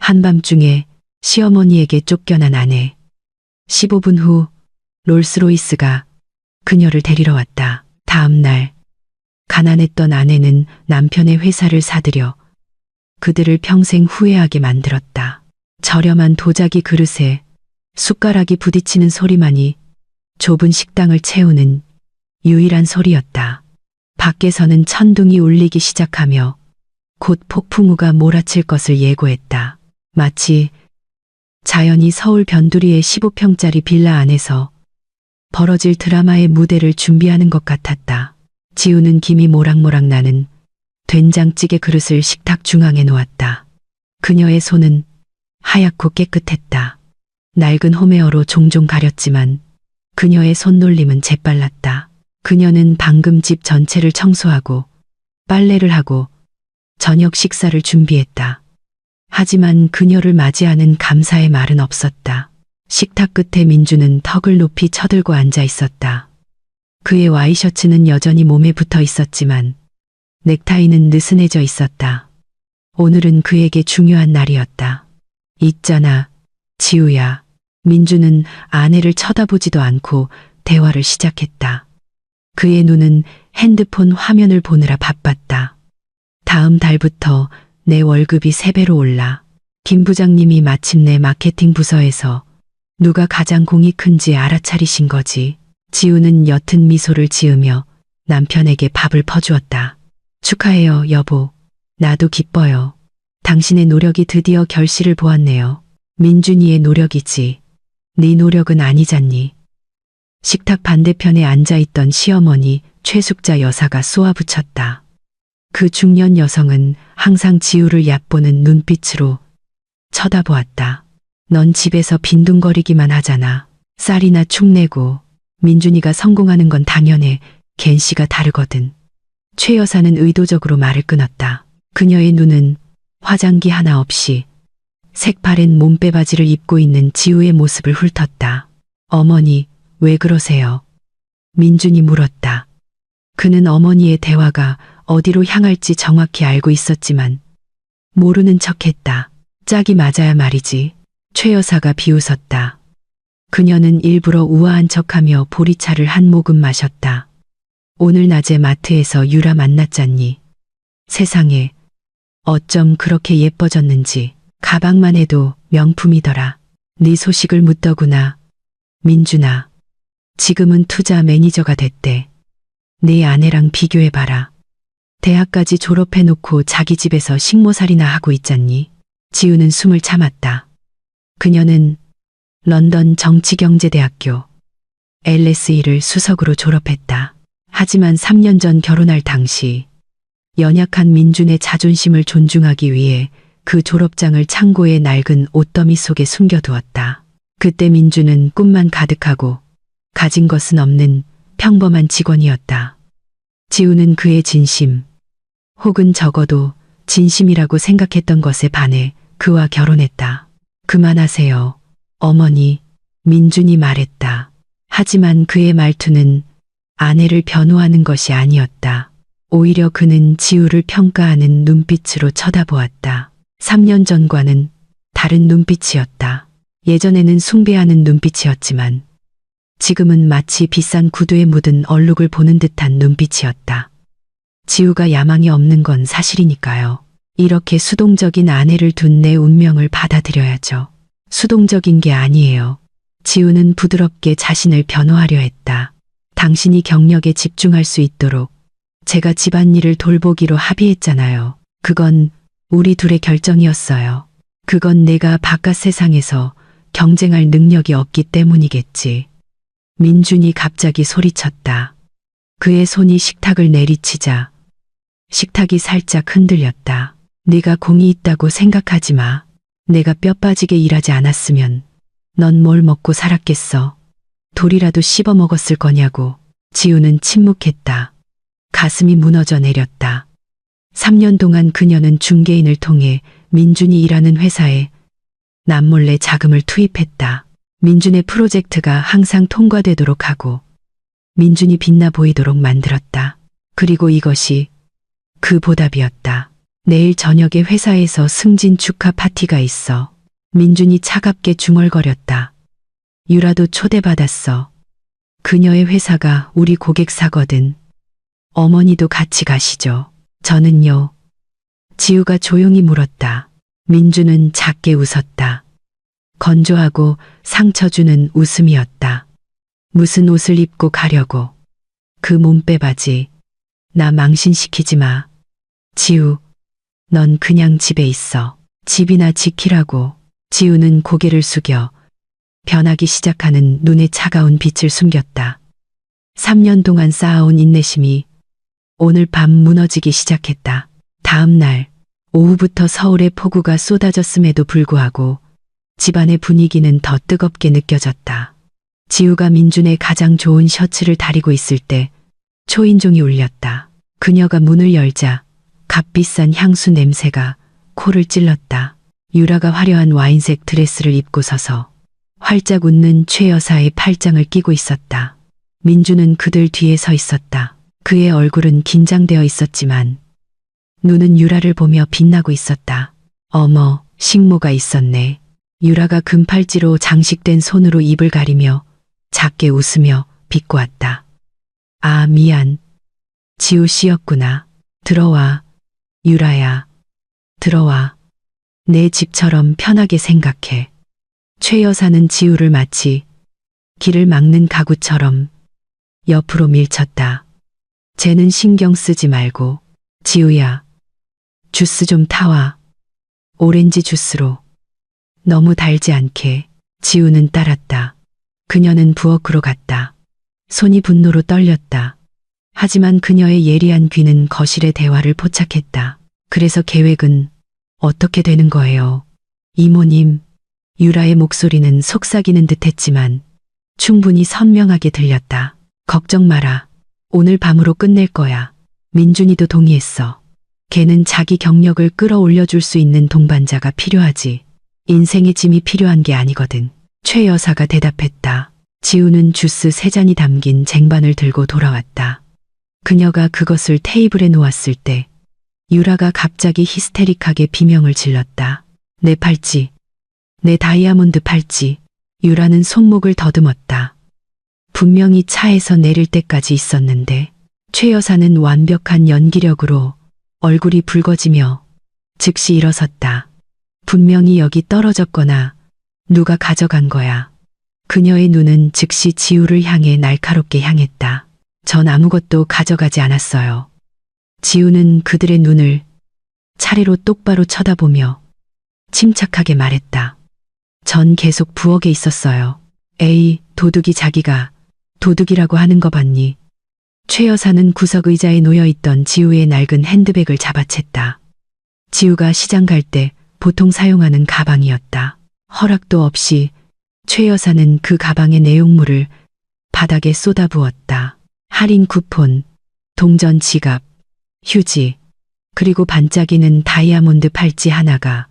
한밤중에 시어머니에게 쫓겨난 아내. 15분 후 롤스로이스가 그녀를 데리러 왔다. 다음 날 가난했던 아내는 남편의 회사를 사들여 그들을 평생 후회하게 만들었다. 저렴한 도자기 그릇에 숟가락이 부딪히는 소리만이 좁은 식당을 채우는 유일한 소리였다. 밖에서는 천둥이 울리기 시작하며 곧 폭풍우가 몰아칠 것을 예고했다. 마치 자연이 서울 변두리의 15평짜리 빌라 안에서 벌어질 드라마의 무대를 준비하는 것 같았다. 지우는 김이 모락모락 나는 된장찌개 그릇을 식탁 중앙에 놓았다. 그녀의 손은 하얗고 깨끗했다. 낡은 홈웨어로 종종 가렸지만 그녀의 손놀림은 재빨랐다. 그녀는 방금 집 전체를 청소하고 빨래를 하고 저녁 식사를 준비했다. 하지만 그녀를 맞이하는 감사의 말은 없었다. 식탁 끝에 민주는 턱을 높이 쳐들고 앉아 있었다. 그의 와이셔츠는 여전히 몸에 붙어 있었지만 넥타이는 느슨해져 있었다. 오늘은 그에게 중요한 날이었다. 있잖아, 지우야. 민주는 아내를 쳐다보지도 않고 대화를 시작했다. 그의 눈은 핸드폰 화면을 보느라 바빴다. 다음 달부터 내 월급이 3배로 올라. 김 부장님이 마침내 마케팅 부서에서 누가 가장 공이 큰지 알아차리신 거지. 지우는 옅은 미소를 지으며 남편에게 밥을 퍼주었다. 축하해요, 여보. 나도 기뻐요. 당신의 노력이 드디어 결실을 보았네요. 민준이의 노력이지. 네 노력은 아니잖니. 식탁 반대편에 앉아있던 시어머니 최숙자 여사가 쏘아붙였다. 그 중년 여성은 항상 지우를 얕보는 눈빛으로 쳐다보았다. 넌 집에서 빈둥거리기만 하잖아. 쌀이나 축내고 민준이가 성공하는 건 당연해. 걘 씨가 다르거든. 최 여사는 의도적으로 말을 끊었다. 그녀의 눈은 화장기 하나 없이 색바랜 몸빼바지를 입고 있는 지우의 모습을 훑었다. 어머니, 왜 그러세요? 민준이 물었다. 그는 어머니의 대화가 어디로 향할지 정확히 알고 있었지만 모르는 척했다. 짝이 맞아야 말이지. 최 여사가 비웃었다. 그녀는 일부러 우아한 척하며 보리차를 한 모금 마셨다. 오늘 낮에 마트에서 유라 만났잖니. 세상에 어쩜 그렇게 예뻐졌는지. 가방만 해도 명품이더라. 네 소식을 묻더구나. 민준아, 지금은 투자 매니저가 됐대. 네 아내랑 비교해봐라. 대학까지 졸업해놓고 자기 집에서 식모살이나 하고 있잖니. 지우는 숨을 참았다. 그녀는 런던 정치경제대학교 LSE를 수석으로 졸업했다. 하지만 3년 전 결혼할 당시 연약한 민준의 자존심을 존중하기 위해 그 졸업장을 창고의 낡은 옷더미 속에 숨겨두었다. 그때 민준은 꿈만 가득하고 가진 것은 없는 평범한 직원이었다. 지우는 그의 진심, 혹은 적어도 진심이라고 생각했던 것에 반해 그와 결혼했다. 그만하세요, 어머니, 민준이 말했다. 하지만 그의 말투는 아내를 변호하는 것이 아니었다. 오히려 그는 지우를 평가하는 눈빛으로 쳐다보았다. 3년 전과는 다른 눈빛이었다. 예전에는 숭배하는 눈빛이었지만 지금은 마치 비싼 구두에 묻은 얼룩을 보는 듯한 눈빛이었다. 지우가 야망이 없는 건 사실이니까요. 이렇게 수동적인 아내를 둔 내 운명을 받아들여야죠. 수동적인 게 아니에요. 지우는 부드럽게 자신을 변호하려 했다. 당신이 경력에 집중할 수 있도록 제가 집안일을 돌보기로 합의했잖아요. 그건 우리 둘의 결정이었어요. 그건 내가 바깥 세상에서 경쟁할 능력이 없기 때문이겠지. 민준이 갑자기 소리쳤다. 그의 손이 식탁을 내리치자 식탁이 살짝 흔들렸다. 네가 공이 있다고 생각하지 마. 내가 뼈 빠지게 일하지 않았으면 넌 뭘 먹고 살았겠어. 돌이라도 씹어 먹었을 거냐고. 지우는 침묵했다. 가슴이 무너져 내렸다. 3년 동안 그녀는 중개인을 통해 민준이 일하는 회사에 남몰래 자금을 투입했다. 민준의 프로젝트가 항상 통과되도록 하고 민준이 빛나 보이도록 만들었다. 그리고 이것이 그 보답이었다. 내일 저녁에 회사에서 승진 축하 파티가 있어. 민준이 차갑게 중얼거렸다. 유라도 초대받았어. 그녀의 회사가 우리 고객사거든. 어머니도 같이 가시죠. 저는요. 지우가 조용히 물었다. 민주는 작게 웃었다. 건조하고 상처 주는 웃음이었다. 무슨 옷을 입고 가려고. 그 몸빼바지. 나 망신시키지 마. 지우, 넌 그냥 집에 있어. 집이나 지키라고. 지우는 고개를 숙여 변하기 시작하는 눈에 차가운 빛을 숨겼다. 3년 동안 쌓아온 인내심이 오늘 밤 무너지기 시작했다. 다음 날 오후부터 서울의 폭우가 쏟아졌음에도 불구하고 집안의 분위기는 더 뜨겁게 느껴졌다. 지우가 민준의 가장 좋은 셔츠를 다리고 있을 때 초인종이 울렸다. 그녀가 문을 열자 값비싼 향수 냄새가 코를 찔렀다. 유라가 화려한 와인색 드레스를 입고 서서 활짝 웃는 최 여사의 팔짱을 끼고 있었다. 민주는 그들 뒤에 서 있었다. 그의 얼굴은 긴장되어 있었지만 눈은 유라를 보며 빛나고 있었다. 어머, 식모가 있었네. 유라가 금팔찌로 장식된 손으로 입을 가리며 작게 웃으며 비꼬았다. 아, 미안. 지우 씨였구나. 들어와. 유라야. 들어와. 내 집처럼 편하게 생각해. 최 여사는 지우를 마치 길을 막는 가구처럼 옆으로 밀쳤다. 쟤는 신경 쓰지 말고. 지우야. 주스 좀 타와. 오렌지 주스로. 너무 달지 않게. 지우는 따랐다. 그녀는 부엌으로 갔다. 손이 분노로 떨렸다. 하지만 그녀의 예리한 귀는 거실의 대화를 포착했다. 그래서 계획은 어떻게 되는 거예요? 이모님. 유라의 목소리는 속삭이는 듯했지만 충분히 선명하게 들렸다. 걱정 마라. 오늘 밤으로 끝낼 거야. 민준이도 동의했어. 걔는 자기 경력을 끌어올려줄 수 있는 동반자가 필요하지. 인생의 짐이 필요한 게 아니거든. 최 여사가 대답했다. 지우는 주스 3잔이 담긴 쟁반을 들고 돌아왔다. 그녀가 그것을 테이블에 놓았을 때 유라가 갑자기 히스테릭하게 비명을 질렀다. 내 팔찌. 내 다이아몬드 팔찌. 유라는 손목을 더듬었다. 분명히 차에서 내릴 때까지 있었는데 최 여사는 완벽한 연기력으로 얼굴이 붉어지며 즉시 일어섰다. 분명히 여기 떨어졌거나 누가 가져간 거야. 그녀의 눈은 즉시 지우를 향해 날카롭게 향했다. 전 아무것도 가져가지 않았어요. 지우는 그들의 눈을 차례로 똑바로 쳐다보며 침착하게 말했다. 전 계속 부엌에 있었어요. 에이, 도둑이 자기가 도둑이라고 하는 거 봤니? 최 여사는 구석 의자에 놓여있던 지우의 낡은 핸드백을 잡아챘다. 지우가 시장 갈 때 보통 사용하는 가방이었다. 허락도 없이 최 여사는 그 가방의 내용물을 바닥에 쏟아부었다. 할인 쿠폰, 동전 지갑, 휴지, 그리고 반짝이는 다이아몬드 팔찌 하나가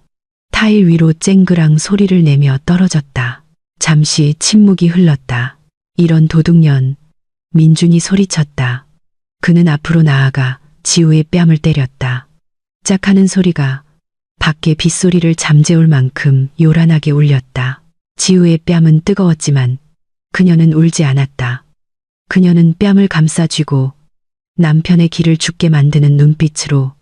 타일 위로 쨍그랑 소리를 내며 떨어졌다. 잠시 침묵이 흘렀다. 이런 도둑년. 민준이 소리쳤다. 그는 앞으로 나아가 지우의 뺨을 때렸다. 짝하는 소리가 밖에 빗소리를 잠재울 만큼 요란하게 울렸다. 지우의 뺨은 뜨거웠지만 그녀는 울지 않았다. 그녀는 뺨을 감싸쥐고 남편의 기를 죽게 만드는 눈빛으로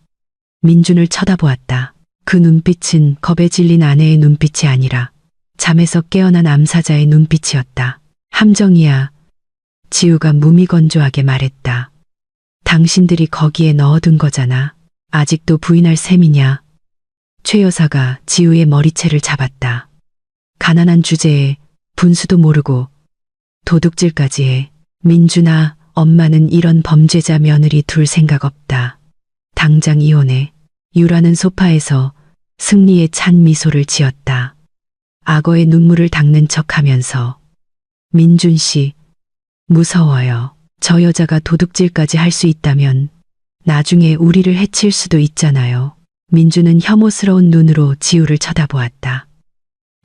민준을 쳐다보았다. 그 눈빛은 겁에 질린 아내의 눈빛이 아니라 잠에서 깨어난 암사자의 눈빛이었다. 함정이야. 지우가 무미건조하게 말했다. 당신들이 거기에 넣어둔 거잖아. 아직도 부인할 셈이냐. 최 여사가 지우의 머리채를 잡았다. 가난한 주제에 분수도 모르고 도둑질까지 해. 민준아, 엄마는 이런 범죄자 며느리 둘 생각 없다. 당장 이혼해. 유라는 소파에서 승리에 찬 미소를 지었다. 악어의 눈물을 닦는 척하면서 민준 씨, 무서워요. 저 여자가 도둑질까지 할 수 있다면 나중에 우리를 해칠 수도 있잖아요. 민준은 혐오스러운 눈으로 지우를 쳐다보았다.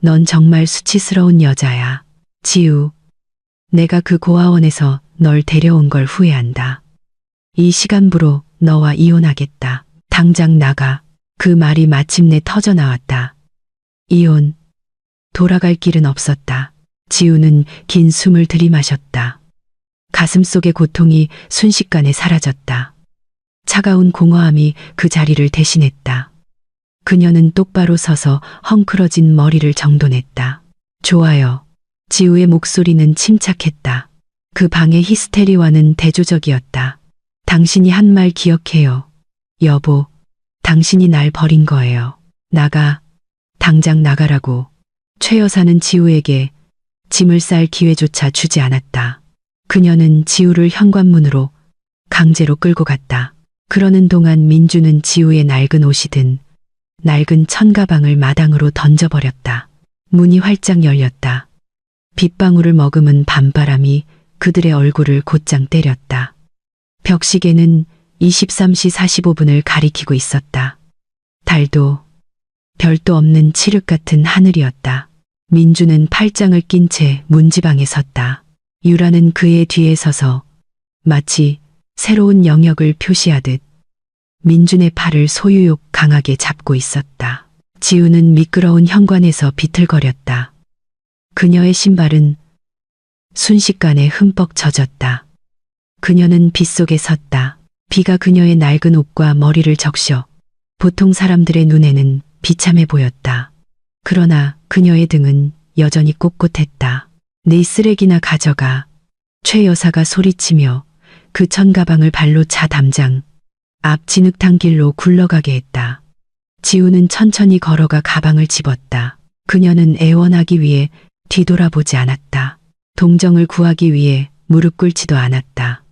넌 정말 수치스러운 여자야. 지우, 내가 그 고아원에서 널 데려온 걸 후회한다. 이 시간부로 너와 이혼하겠다. 당장 나가. 그 말이 마침내 터져 나왔다. 이혼. 돌아갈 길은 없었다. 지우는 긴 숨을 들이마셨다. 가슴 속의 고통이 순식간에 사라졌다. 차가운 공허함이 그 자리를 대신했다. 그녀는 똑바로 서서 헝클어진 머리를 정돈했다. 좋아요. 지우의 목소리는 침착했다. 그 방의 히스테리와는 대조적이었다. 당신이 한 말 기억해요. 여보, 당신이 날 버린 거예요. 나가. 당장 나가라고. 최 여사는 지우에게 짐을 쌀 기회조차 주지 않았다. 그녀는 지우를 현관문으로 강제로 끌고 갔다. 그러는 동안 민주는 지우의 낡은 옷이 든 낡은 천가방을 마당으로 던져버렸다. 문이 활짝 열렸다. 빗방울을 머금은 밤바람이 그들의 얼굴을 곧장 때렸다. 벽시계는 23시 45분을 가리키고 있었다. 달도 별도 없는 칠흑 같은 하늘이었다. 민주는 팔짱을 낀 채 문지방에 섰다. 유라는 그의 뒤에 서서 마치 새로운 영역을 표시하듯 민준의 팔을 소유욕 강하게 잡고 있었다. 지우는 미끄러운 현관에서 비틀거렸다. 그녀의 신발은 순식간에 흠뻑 젖었다. 그녀는 빗속에 섰다. 비가 그녀의 낡은 옷과 머리를 적셔 보통 사람들의 눈에는 비참해 보였다. 그러나 그녀의 등은 여전히 꼿꼿했다. 네 쓰레기나 가져가. 최 여사가 소리치며 그 천가방을 발로 차 담장 앞 진흙탕 길로 굴러가게 했다. 지우는 천천히 걸어가 가방을 집었다. 그녀는 애원하기 위해 뒤돌아보지 않았다. 동정을 구하기 위해 무릎 꿇지도 않았다.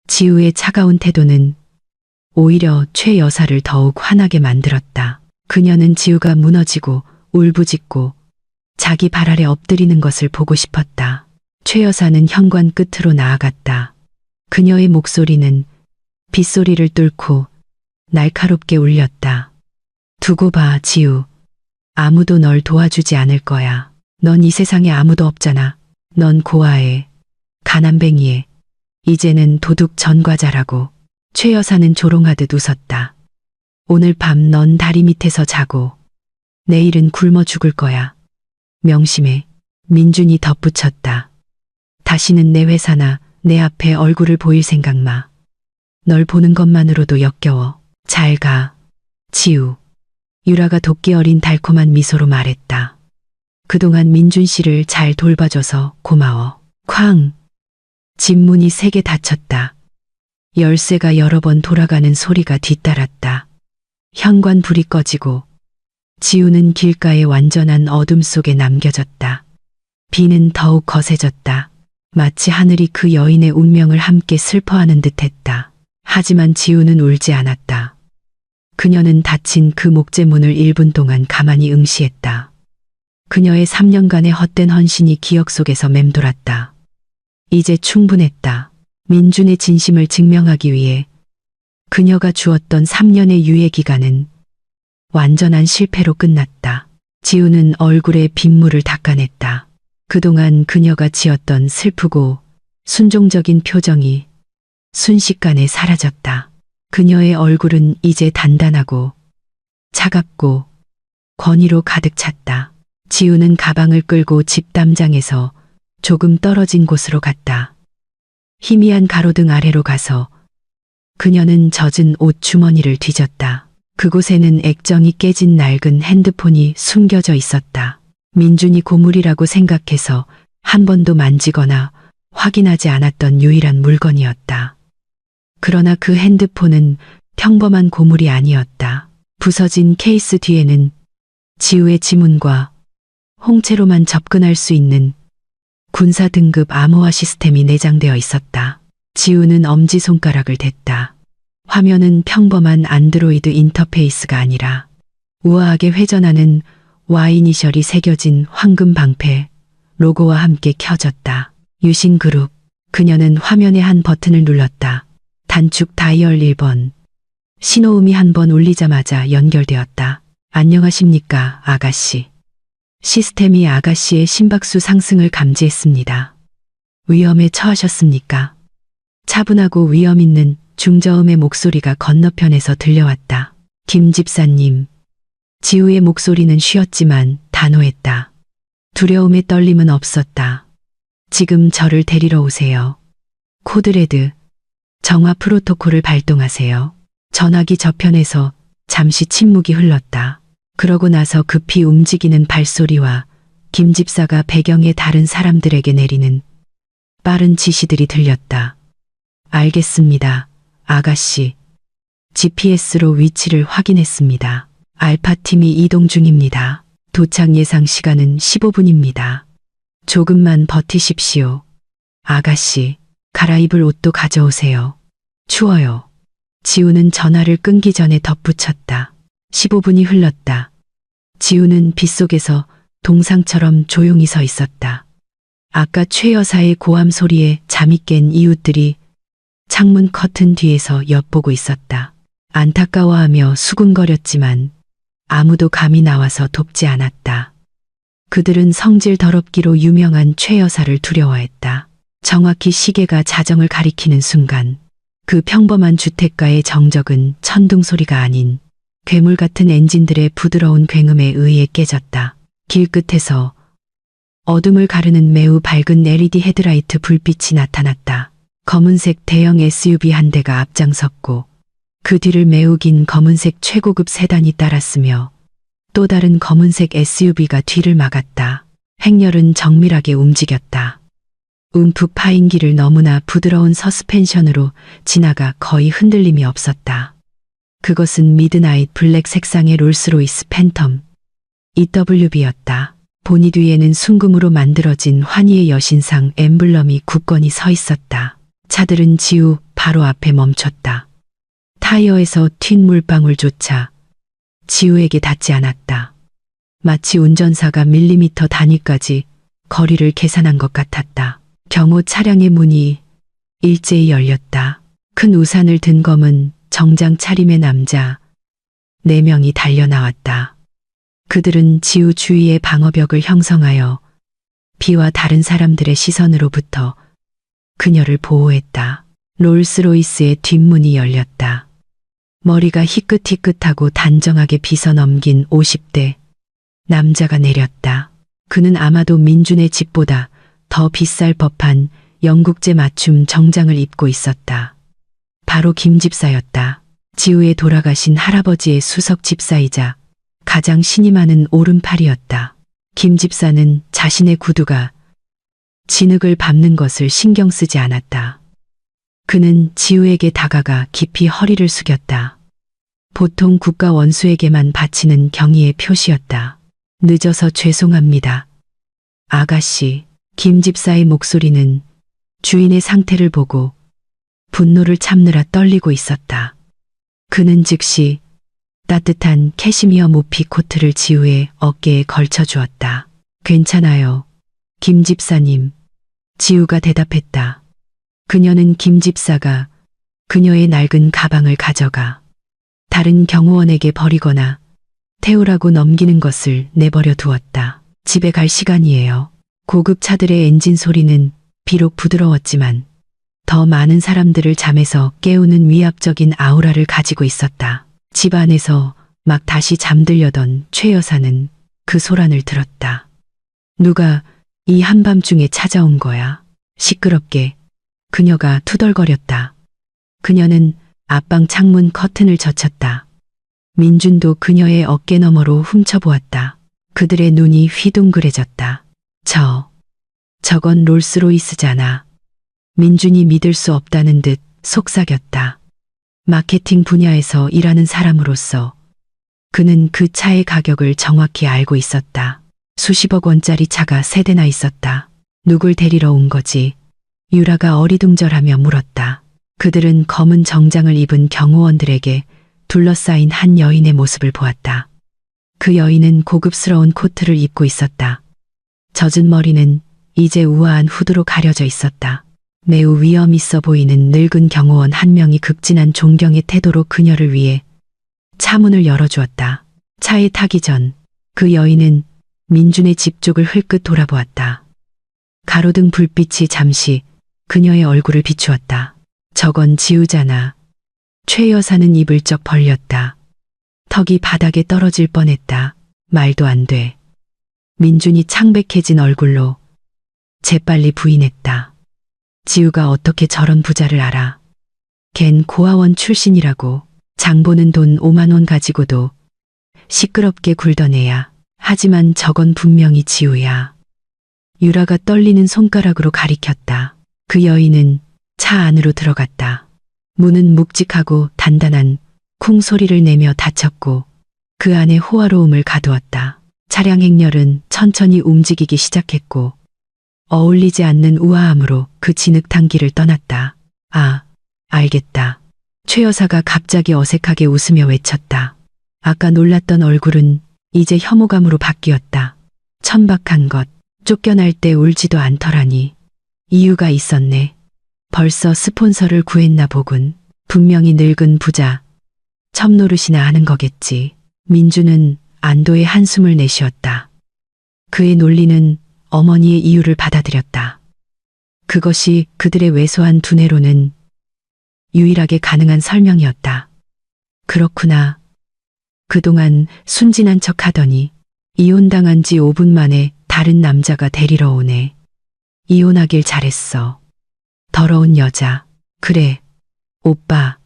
지우의 차가운 태도는 오히려 최 여사를 더욱 화나게 만들었다. 그녀는 지우가 무너지고 울부짖고 자기 발 아래 엎드리는 것을 보고 싶었다. 최 여사는 현관 끝으로 나아갔다. 그녀의 목소리는 빗소리를 뚫고 날카롭게 울렸다. 두고 봐, 지우. 아무도 널 도와주지 않을 거야. 넌 이 세상에 아무도 없잖아. 넌 고아해. 가난뱅이해. 이제는 도둑 전과자라고. 최 여사는 조롱하듯 웃었다. 오늘 밤 넌 다리 밑에서 자고 내일은 굶어 죽을 거야. 명심해. 민준이 덧붙였다. 다시는 내 회사나 내 앞에 얼굴을 보일 생각 마. 널 보는 것만으로도 역겨워. 잘 가. 지우. 유라가 도끼 어린 달콤한 미소로 말했다. 그동안 민준 씨를 잘 돌봐줘서 고마워. 쾅. 집 문이 세게 닫혔다. 열쇠가 여러 번 돌아가는 소리가 뒤따랐다. 현관 불이 꺼지고 지우는 길가의 완전한 어둠 속에 남겨졌다. 비는 더욱 거세졌다. 마치 하늘이 그 여인의 운명을 함께 슬퍼하는 듯했다. 하지만 지우는 울지 않았다. 그녀는 닫힌 그 목재문을 1분 동안 가만히 응시했다. 그녀의 3년간의 헛된 헌신이 기억 속에서 맴돌았다. 이제 충분했다. 민준의 진심을 증명하기 위해 그녀가 주었던 3년의 유예 기간은 완전한 실패로 끝났다. 지우는 얼굴에 빗물을 닦아냈다. 그동안 그녀가 지었던 슬프고 순종적인 표정이 순식간에 사라졌다. 그녀의 얼굴은 이제 단단하고 차갑고 권위로 가득 찼다. 지우는 가방을 끌고 집 담장에서 조금 떨어진 곳으로 갔다. 희미한 가로등 아래로 가서 그녀는 젖은 옷 주머니를 뒤졌다. 그곳에는 액정이 깨진 낡은 핸드폰이 숨겨져 있었다. 민준이 고물이라고 생각해서 한 번도 만지거나 확인하지 않았던 유일한 물건이었다. 그러나 그 핸드폰은 평범한 고물이 아니었다. 부서진 케이스 뒤에는 지우의 지문과 홍채로만 접근할 수 있는 군사 등급 암호화 시스템이 내장되어 있었다. 지우는 엄지손가락을 댔다. 화면은 평범한 안드로이드 인터페이스가 아니라 우아하게 회전하는 Y 이니셜이 새겨진 황금 방패 로고와 함께 켜졌다. 유신그룹. 그녀는 화면의 한 버튼을 눌렀다. 단축 다이얼 1번. 신호음이 한 번 울리자마자 연결되었다. 안녕하십니까, 아가씨. 시스템이 아가씨의 심박수 상승을 감지했습니다. 위험에 처하셨습니까? 차분하고 위험 있는 중저음의 목소리가 건너편에서 들려왔다. 김 집사님. 지우의 목소리는 쉬었지만 단호했다. 두려움의 떨림은 없었다. 지금 저를 데리러 오세요. 코드레드. 정화 프로토콜을 발동하세요. 전화기 저편에서 잠시 침묵이 흘렀다. 그러고 나서 급히 움직이는 발소리와 김 집사가 배경에 다른 사람들에게 내리는 빠른 지시들이 들렸다. 알겠습니다, 아가씨. GPS로 위치를 확인했습니다. 알파팀이 이동 중입니다. 도착 예상 시간은 15분입니다. 조금만 버티십시오. 아가씨, 갈아입을 옷도 가져오세요. 추워요. 지우는 전화를 끊기 전에 덧붙였다. 15분이 흘렀다. 지우는 빗속에서 동상처럼 조용히 서 있었다. 아까 최 여사의 고함 소리에 잠이 깬 이웃들이 창문 커튼 뒤에서 엿보고 있었다. 안타까워하며 수군거렸지만 아무도 감히 나와서 돕지 않았다. 그들은 성질 더럽기로 유명한 최 여사를 두려워했다. 정확히 시계가 자정을 가리키는 순간 그 평범한 주택가의 정적은 천둥 소리가 아닌 괴물 같은 엔진들의 부드러운 굉음에 의해 깨졌다. 길끝에서 어둠을 가르는 매우 밝은 LED 헤드라이트 불빛이 나타났다. 검은색 대형 SUV 한 대가 앞장섰고 그 뒤를 매우 긴 검은색 최고급 세단이 따랐으며 또 다른 검은색 SUV가 뒤를 막았다. 행렬은 정밀하게 움직였다. 움푹 파인 길을 너무나 부드러운 서스펜션으로 지나가 거의 흔들림이 없었다. 그것은 미드나잇 블랙 색상의 롤스로이스 팬텀 EWB였다. 보닛 위에는 순금으로 만들어진 환희의 여신상 엠블럼이 굳건히 서 있었다. 차들은 지우 바로 앞에 멈췄다. 타이어에서 튄 물방울조차 지우에게 닿지 않았다. 마치 운전사가 밀리미터 단위까지 거리를 계산한 것 같았다. 경호 차량의 문이 일제히 열렸다. 큰 우산을 든 검은 정장 차림의 남자 4명이 달려나왔다. 그들은 지우 주위의 방어벽을 형성하여 비와 다른 사람들의 시선으로부터 그녀를 보호했다. 롤스로이스의 뒷문이 열렸다. 머리가 희끗희끗하고 단정하게 빗어 넘긴 50대 남자가 내렸다. 그는 아마도 민준의 집보다 더 비쌀 법한 영국제 맞춤 정장을 입고 있었다. 바로 김 집사였다. 지우의 돌아가신 할아버지의 수석 집사이자 가장 신이 많은 오른팔이었다. 김 집사는 자신의 구두가 진흙을 밟는 것을 신경 쓰지 않았다. 그는 지우에게 다가가 깊이 허리를 숙였다. 보통 국가 원수에게만 바치는 경의의 표시였다. 늦어서 죄송합니다. 아가씨. 김 집사의 목소리는 주인의 상태를 보고 분노를 참느라 떨리고 있었다. 그는 즉시 따뜻한 캐시미어 모피 코트를 지우의 어깨에 걸쳐 주었다. 괜찮아요. 김 집사님. 지우가 대답했다. 그녀는 김 집사가 그녀의 낡은 가방을 가져가 다른 경호원에게 버리거나 태우라고 넘기는 것을 내버려 두었다. 집에 갈 시간이에요. 고급 차들의 엔진 소리는 비록 부드러웠지만 더 많은 사람들을 잠에서 깨우는 위압적인 아우라를 가지고 있었다. 집 안에서 막 다시 잠들려던 최 여사는 그 소란을 들었다. 누가 이 한밤중에 찾아온 거야? 시끄럽게 그녀가 투덜거렸다. 그녀는 앞방 창문 커튼을 젖혔다. 민준도 그녀의 어깨 너머로 훔쳐보았다. 그들의 눈이 휘둥그레졌다. 저건 롤스로이스잖아. 민준이 믿을 수 없다는 듯 속삭였다. 마케팅 분야에서 일하는 사람으로서 그는 그 차의 가격을 정확히 알고 있었다. 수십억 원짜리 차가 3대나 있었다. 누굴 데리러 온 거지? 유라가 어리둥절하며 물었다. 그들은 검은 정장을 입은 경호원들에게 둘러싸인 한 여인의 모습을 보았다. 그 여인은 고급스러운 코트를 입고 있었다. 젖은 머리는 이제 우아한 후드로 가려져 있었다. 매우 위험 있어 보이는 늙은 경호원 한 명이 극진한 존경의 태도로 그녀를 위해 차문을 열어주었다. 차에 타기 전 그 여인은 민준의 집 쪽을 흘끗 돌아보았다. 가로등 불빛이 잠시 그녀의 얼굴을 비추었다. 저건 지우잖아. 최 여사는 입을 쩍 벌렸다. 턱이 바닥에 떨어질 뻔했다. 말도 안 돼. 민준이 창백해진 얼굴로 재빨리 부인했다. 지우가 어떻게 저런 부자를 알아. 걘 고아원 출신이라고. 장보는 돈 5만 원 가지고도 시끄럽게 굴던 애야. 하지만 저건 분명히 지우야. 유라가 떨리는 손가락으로 가리켰다. 그 여인은 차 안으로 들어갔다. 문은 묵직하고 단단한 쿵 소리를 내며 닫혔고 그 안에 호화로움을 가두었다. 차량 행렬은 천천히 움직이기 시작했고 어울리지 않는 우아함으로 그 진흙탕 길을 떠났다. 아, 알겠다. 최 여사가 갑자기 어색하게 웃으며 외쳤다. 아까 놀랐던 얼굴은 이제 혐오감으로 바뀌었다. 천박한 것, 쫓겨날 때 울지도 않더라니. 이유가 있었네. 벌써 스폰서를 구했나 보군. 분명히 늙은 부자. 첩노릇이나 하는 거겠지. 민주는 안도의 한숨을 내쉬었다. 그의 논리는 어머니의 이유를 받아들였다. 그것이 그들의 왜소한 두뇌로는 유일하게 가능한 설명이었다. 그렇구나. 그동안 순진한 척 하더니 이혼당한 지 5분 만에 다른 남자가 데리러 오네. 이혼하길 잘했어. 더러운 여자. 그래. 오빠.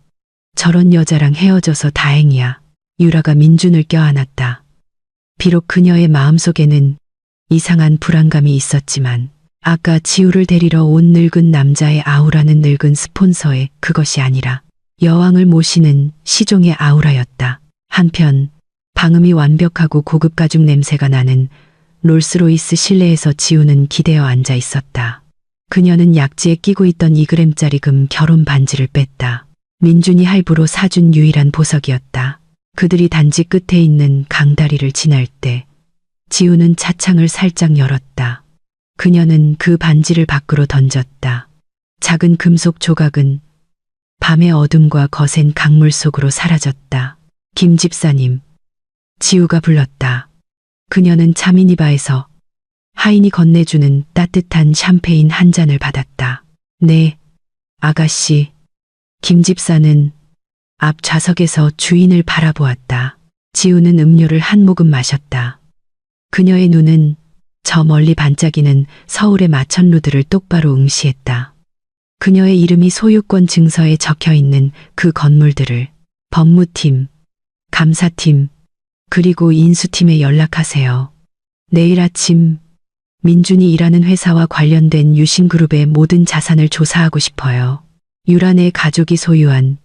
저런 여자랑 헤어져서 다행이야. 유라가 민준을 껴안았다. 비록 그녀의 마음속에는 이상한 불안감이 있었지만 아까 지우를 데리러 온 늙은 남자의 아우라는 늙은 스폰서의 그것이 아니라 여왕을 모시는 시종의 아우라였다. 한편 방음이 완벽하고 고급 가죽 냄새가 나는 롤스로이스 실내에서 지우는 기대어 앉아 있었다. 그녀는 약지에 끼고 있던 2g짜리 금 결혼 반지를 뺐다. 민준이 할부로 사준 유일한 보석이었다. 그들이 단지 끝에 있는 강다리를 지날 때 지우는 차창을 살짝 열었다. 그녀는 그 반지를 밖으로 던졌다. 작은 금속 조각은 밤의 어둠과 거센 강물 속으로 사라졌다. 김 집사님. 지우가 불렀다. 그녀는 차미니바에서 하인이 건네주는 따뜻한 샴페인 한 잔을 받았다. 네, 아가씨. 김 집사는 앞 좌석에서 주인을 바라보았다. 지우는 음료를 한 모금 마셨다. 그녀의 눈은 저 멀리 반짝이는 서울의 마천루들을 똑바로 응시했다. 그녀의 이름이 소유권 증서에 적혀 있는 그 건물들을 법무팀, 감사팀, 그리고 인수팀에 연락하세요. 내일 아침 민준이 일하는 회사와 관련된 유신그룹의 모든 자산을 조사하고 싶어요. 유란의 가족이 소유한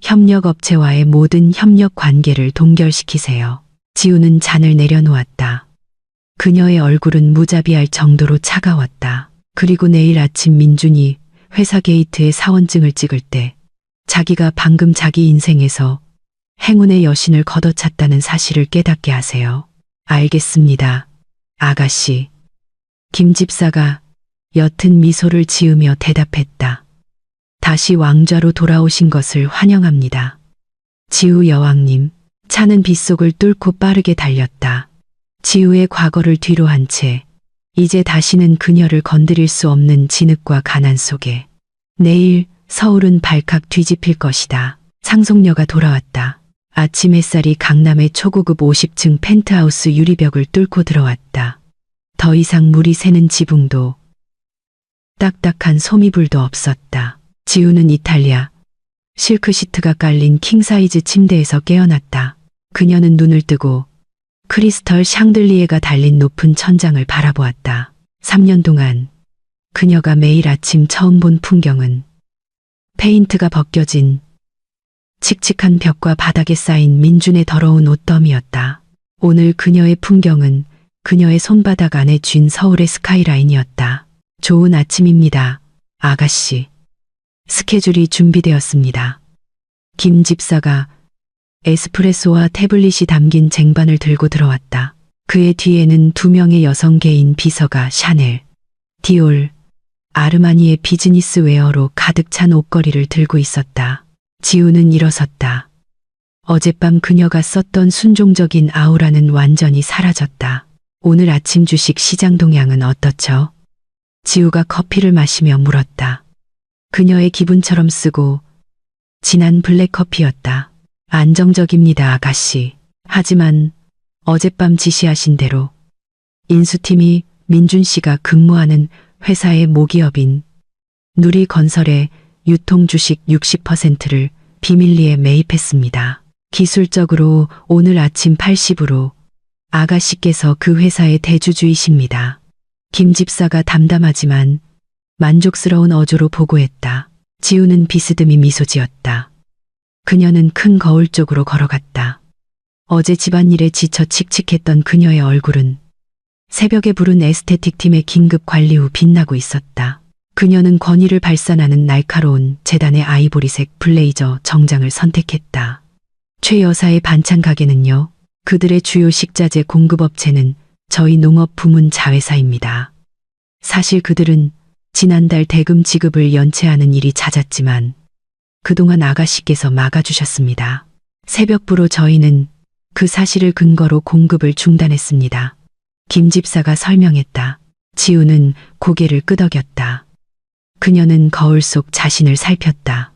협력업체와의 모든 협력 관계를 동결시키세요. 지우는 잔을 내려놓았다. 그녀의 얼굴은 무자비할 정도로 차가웠다. 그리고 내일 아침 민준이 회사 게이트에 사원증을 찍을 때 자기가 방금 자기 인생에서 행운의 여신을 걷어찼다는 사실을 깨닫게 하세요. 알겠습니다, 아가씨. 김 집사가 옅은 미소를 지으며 대답했다. 다시 왕좌로 돌아오신 것을 환영합니다. 지우 여왕님. 차는 빗속을 뚫고 빠르게 달렸다. 지우의 과거를 뒤로 한 채 이제 다시는 그녀를 건드릴 수 없는 진흙과 가난 속에 내일 서울은 발칵 뒤집힐 것이다. 상속녀가 돌아왔다. 아침 햇살이 강남의 초고급 50층 펜트하우스 유리벽을 뚫고 들어왔다. 더 이상 물이 새는 지붕도 딱딱한 소미불도 없었다. 지우는 이탈리아 실크 시트가 깔린 킹사이즈 침대에서 깨어났다. 그녀는 눈을 뜨고 크리스털 샹들리에가 달린 높은 천장을 바라보았다. 3년 동안 그녀가 매일 아침 처음 본 풍경은 페인트가 벗겨진 칙칙한 벽과 바닥에 쌓인 민준의 더러운 옷더미였다. 오늘 그녀의 풍경은 그녀의 손바닥 안에 쥔 서울의 스카이라인이었다. 좋은 아침입니다, 아가씨. 스케줄이 준비되었습니다. 김 집사가 에스프레소와 태블릿이 담긴 쟁반을 들고 들어왔다. 그의 뒤에는 2명의 여성 개인 비서가 샤넬, 디올, 아르마니의 비즈니스 웨어로 가득 찬 옷걸이를 들고 있었다. 지우는 일어섰다. 어젯밤 그녀가 썼던 순종적인 아우라는 완전히 사라졌다. 오늘 아침 주식 시장 동향은 어떻죠? 지우가 커피를 마시며 물었다. 그녀의 기분처럼 쓰고 진한 블랙커피였다. 안정적입니다, 아가씨. 하지만 어젯밤 지시하신 대로 인수팀이 민준 씨가 근무하는 회사의 모기업인 누리건설의 유통주식 60%를 비밀리에 매입했습니다. 기술적으로 오늘 아침 80으로 아가씨께서 그 회사의 대주주이십니다. 김 집사가 담담하지만 만족스러운 어조로 보고했다. 지우는 비스듬히 미소 지었다. 그녀는 큰 거울 쪽으로 걸어갔다. 어제 집안일에 지쳐 칙칙했던 그녀의 얼굴은 새벽에 부른 에스테틱 팀의 긴급 관리 후 빛나고 있었다. 그녀는 권위를 발산하는 날카로운 재단의 아이보리색 블레이저 정장을 선택했다. 최 여사의 반찬 가게는요. 그들의 주요 식자재 공급업체는 저희 농업 부문 자회사입니다. 사실 그들은 지난달 대금 지급을 연체하는 일이 잦았지만 그동안 아가씨께서 막아주셨습니다. 새벽부로 저희는 그 사실을 근거로 공급을 중단했습니다. 김 집사가 설명했다. 지우는 고개를 끄덕였다. 그녀는 거울 속 자신을 살폈다.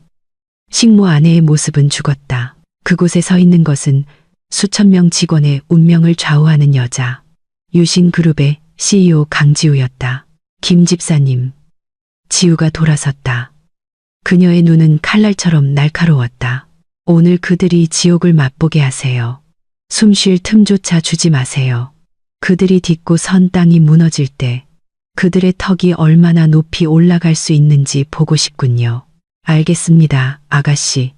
식모 아내의 모습은 죽었다. 그곳에 서 있는 것은 수천 명 직원의 운명을 좌우하는 여자. 유신그룹의 CEO 강지우였다. 김 집사님. 지우가 돌아섰다. 그녀의 눈은 칼날처럼 날카로웠다. 오늘 그들이 지옥을 맛보게 하세요. 숨 쉴 틈조차 주지 마세요. 그들이 딛고 선 땅이 무너질 때 그들의 턱이 얼마나 높이 올라갈 수 있는지 보고 싶군요. 알겠습니다, 아가씨.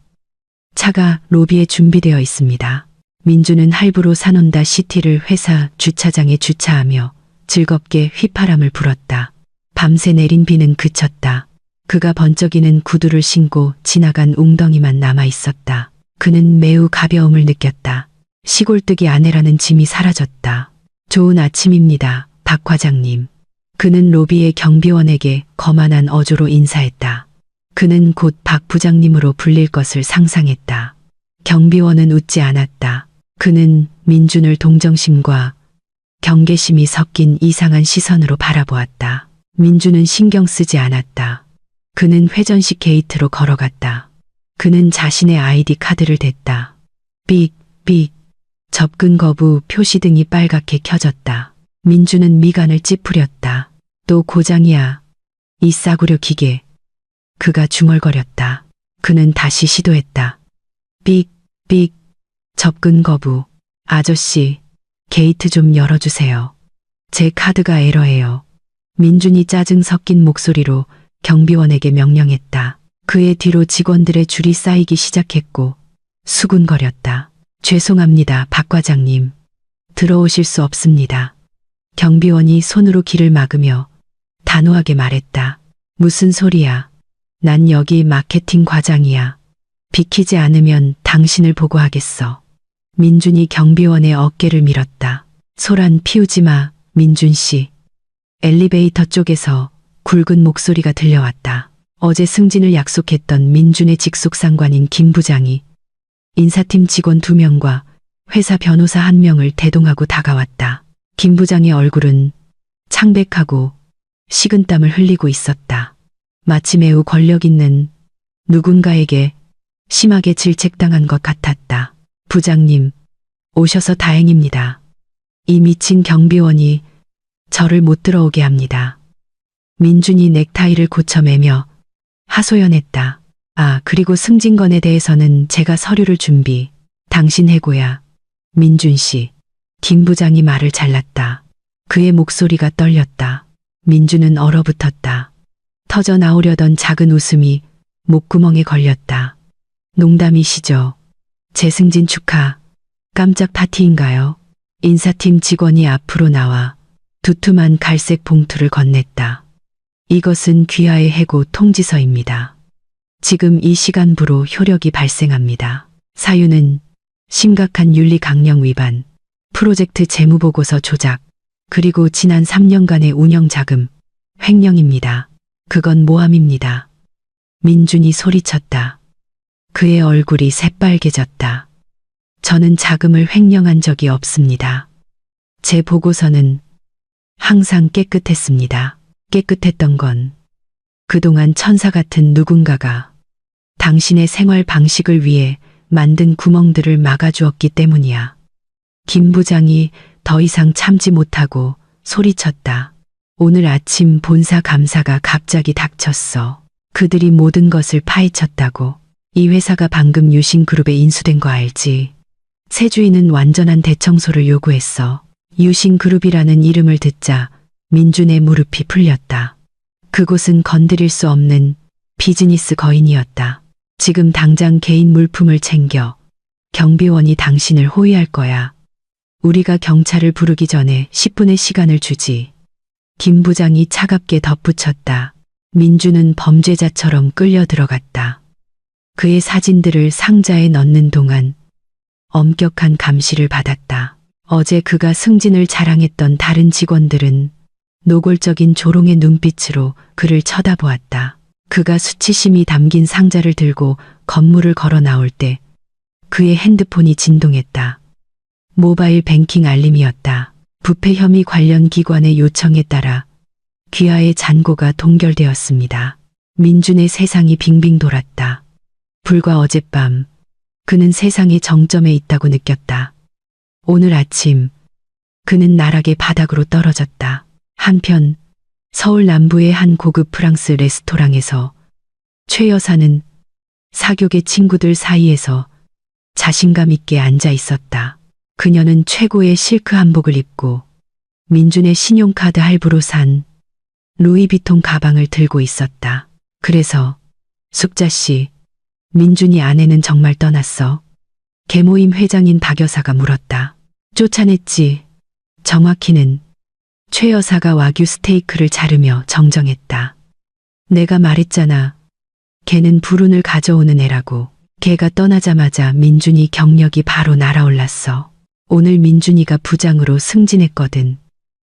차가 로비에 준비되어 있습니다. 민주는 할부로 사논다 시티를 회사 주차장에 주차하며 즐겁게 휘파람을 불었다. 밤새 내린 비는 그쳤다. 그가 번쩍이는 구두를 신고 지나간 웅덩이만 남아 있었다. 그는 매우 가벼움을 느꼈다. 시골뜨기 아내라는 짐이 사라졌다. 좋은 아침입니다, 박 과장님. 그는 로비의 경비원에게 거만한 어조로 인사했다. 그는 곧 박 부장님으로 불릴 것을 상상했다. 경비원은 웃지 않았다. 그는 민준을 동정심과 경계심이 섞인 이상한 시선으로 바라보았다. 민준은 신경 쓰지 않았다. 그는 회전식 게이트로 걸어갔다. 그는 자신의 아이디 카드를 댔다. 삑, 삑. 접근 거부 표시등이 빨갛게 켜졌다. 민준은 미간을 찌푸렸다. 또 고장이야. 이 싸구려 기계. 그가 중얼거렸다. 그는 다시 시도했다. 삑, 삑. 접근 거부. 아저씨, 게이트 좀 열어주세요. 제 카드가 에러예요. 민준이 짜증 섞인 목소리로 경비원에게 명령했다. 그의 뒤로 직원들의 줄이 쌓이기 시작했고 수군거렸다. 죄송합니다, 박 과장님. 들어오실 수 없습니다. 경비원이 손으로 길을 막으며 단호하게 말했다. 무슨 소리야. 난 여기 마케팅 과장이야. 비키지 않으면 당신을 보고하겠어. 민준이 경비원의 어깨를 밀었다. 소란 피우지 마, 민준 씨. 엘리베이터 쪽에서 굵은 목소리가 들려왔다. 어제 승진을 약속했던 민준의 직속 상관인 김 부장이 인사팀 직원 2명과 회사 변호사 1명을 대동하고 다가왔다. 김 부장의 얼굴은 창백하고 식은땀을 흘리고 있었다. 마치 매우 권력 있는 누군가에게 심하게 질책당한 것 같았다. 부장님, 오셔서 다행입니다. 이 미친 경비원이 저를 못 들어오게 합니다. 민준이 넥타이를 고쳐매며 하소연했다. 아, 그리고 승진건에 대해서는 제가 서류를 준비. 당신 해고야. 민준 씨. 김 부장이 말을 잘랐다. 그의 목소리가 떨렸다. 민준은 얼어붙었다. 터져 나오려던 작은 웃음이 목구멍에 걸렸다. 농담이시죠? 재승진 축하. 깜짝 파티인가요? 인사팀 직원이 앞으로 나와 두툼한 갈색 봉투를 건넸다. 이것은 귀하의 해고 통지서입니다. 지금 이 시간부로 효력이 발생합니다. 사유는 심각한 윤리 강령 위반, 프로젝트 재무보고서 조작, 그리고 지난 3년간의 운영자금, 횡령입니다. 그건 모함입니다. 민준이 소리쳤다. 그의 얼굴이 새빨개졌다. 저는 자금을 횡령한 적이 없습니다. 제 보고서는 항상 깨끗했습니다. 깨끗했던 건 그동안 천사 같은 누군가가 당신의 생활 방식을 위해 만든 구멍들을 막아주었기 때문이야. 김 부장이 더 이상 참지 못하고 소리쳤다. 오늘 아침 본사 감사가 갑자기 닥쳤어. 그들이 모든 것을 파헤쳤다고. 이 회사가 방금 유신그룹에 인수된 거 알지? 새 주인은 완전한 대청소를 요구했어. 유신그룹이라는 이름을 듣자 민준의 무릎이 풀렸다. 그곳은 건드릴 수 없는 비즈니스 거인이었다. 지금 당장 개인 물품을 챙겨. 경비원이 당신을 호위할 거야. 우리가 경찰을 부르기 전에 10분의 시간을 주지. 김 부장이 차갑게 덧붙였다. 민준은 범죄자처럼 끌려 들어갔다. 그의 사진들을 상자에 넣는 동안 엄격한 감시를 받았다. 어제 그가 승진을 자랑했던 다른 직원들은 노골적인 조롱의 눈빛으로 그를 쳐다보았다. 그가 수치심이 담긴 상자를 들고 건물을 걸어 나올 때 그의 핸드폰이 진동했다. 모바일 뱅킹 알림이었다. 부패 혐의 관련 기관의 요청에 따라 귀하의 잔고가 동결되었습니다. 민준의 세상이 빙빙 돌았다. 불과 어젯밤 그는 세상의 정점에 있다고 느꼈다. 오늘 아침 그는 나락의 바닥으로 떨어졌다. 한편 서울 남부의 한 고급 프랑스 레스토랑에서 최 여사는 사교계 친구들 사이에서 자신감 있게 앉아 있었다. 그녀는 최고의 실크 한복을 입고 민준의 신용카드 할부로 산 루이비통 가방을 들고 있었다. 그래서 숙자 씨, 민준이 아내는 정말 떠났어? 계모임 회장인 박 여사가 물었다. 쫓아냈지. 정확히는 최 여사가 와규 스테이크를 자르며 정정했다. 내가 말했잖아. 걔는 불운을 가져오는 애라고. 걔가 떠나자마자 민준이 경력이 바로 날아올랐어. 오늘 민준이가 부장으로 승진했거든.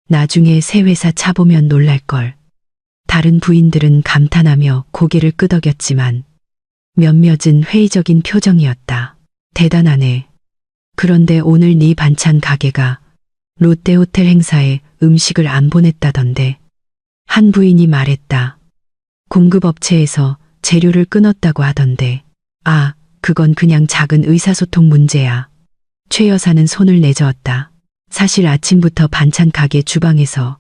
나중에 새 회사 차보면 놀랄걸. 다른 부인들은 감탄하며 고개를 끄덕였지만 몇몇은 회의적인 표정이었다. 대단하네. 그런데 오늘 네 반찬 가게가 롯데호텔 행사에 음식을 안 보냈다던데. 한 부인이 말했다. 공급업체에서 재료를 끊었다고 하던데. 아, 그건 그냥 작은 의사소통 문제야. 최 여사는 손을 내저었다. 사실 아침부터 반찬 가게 주방에서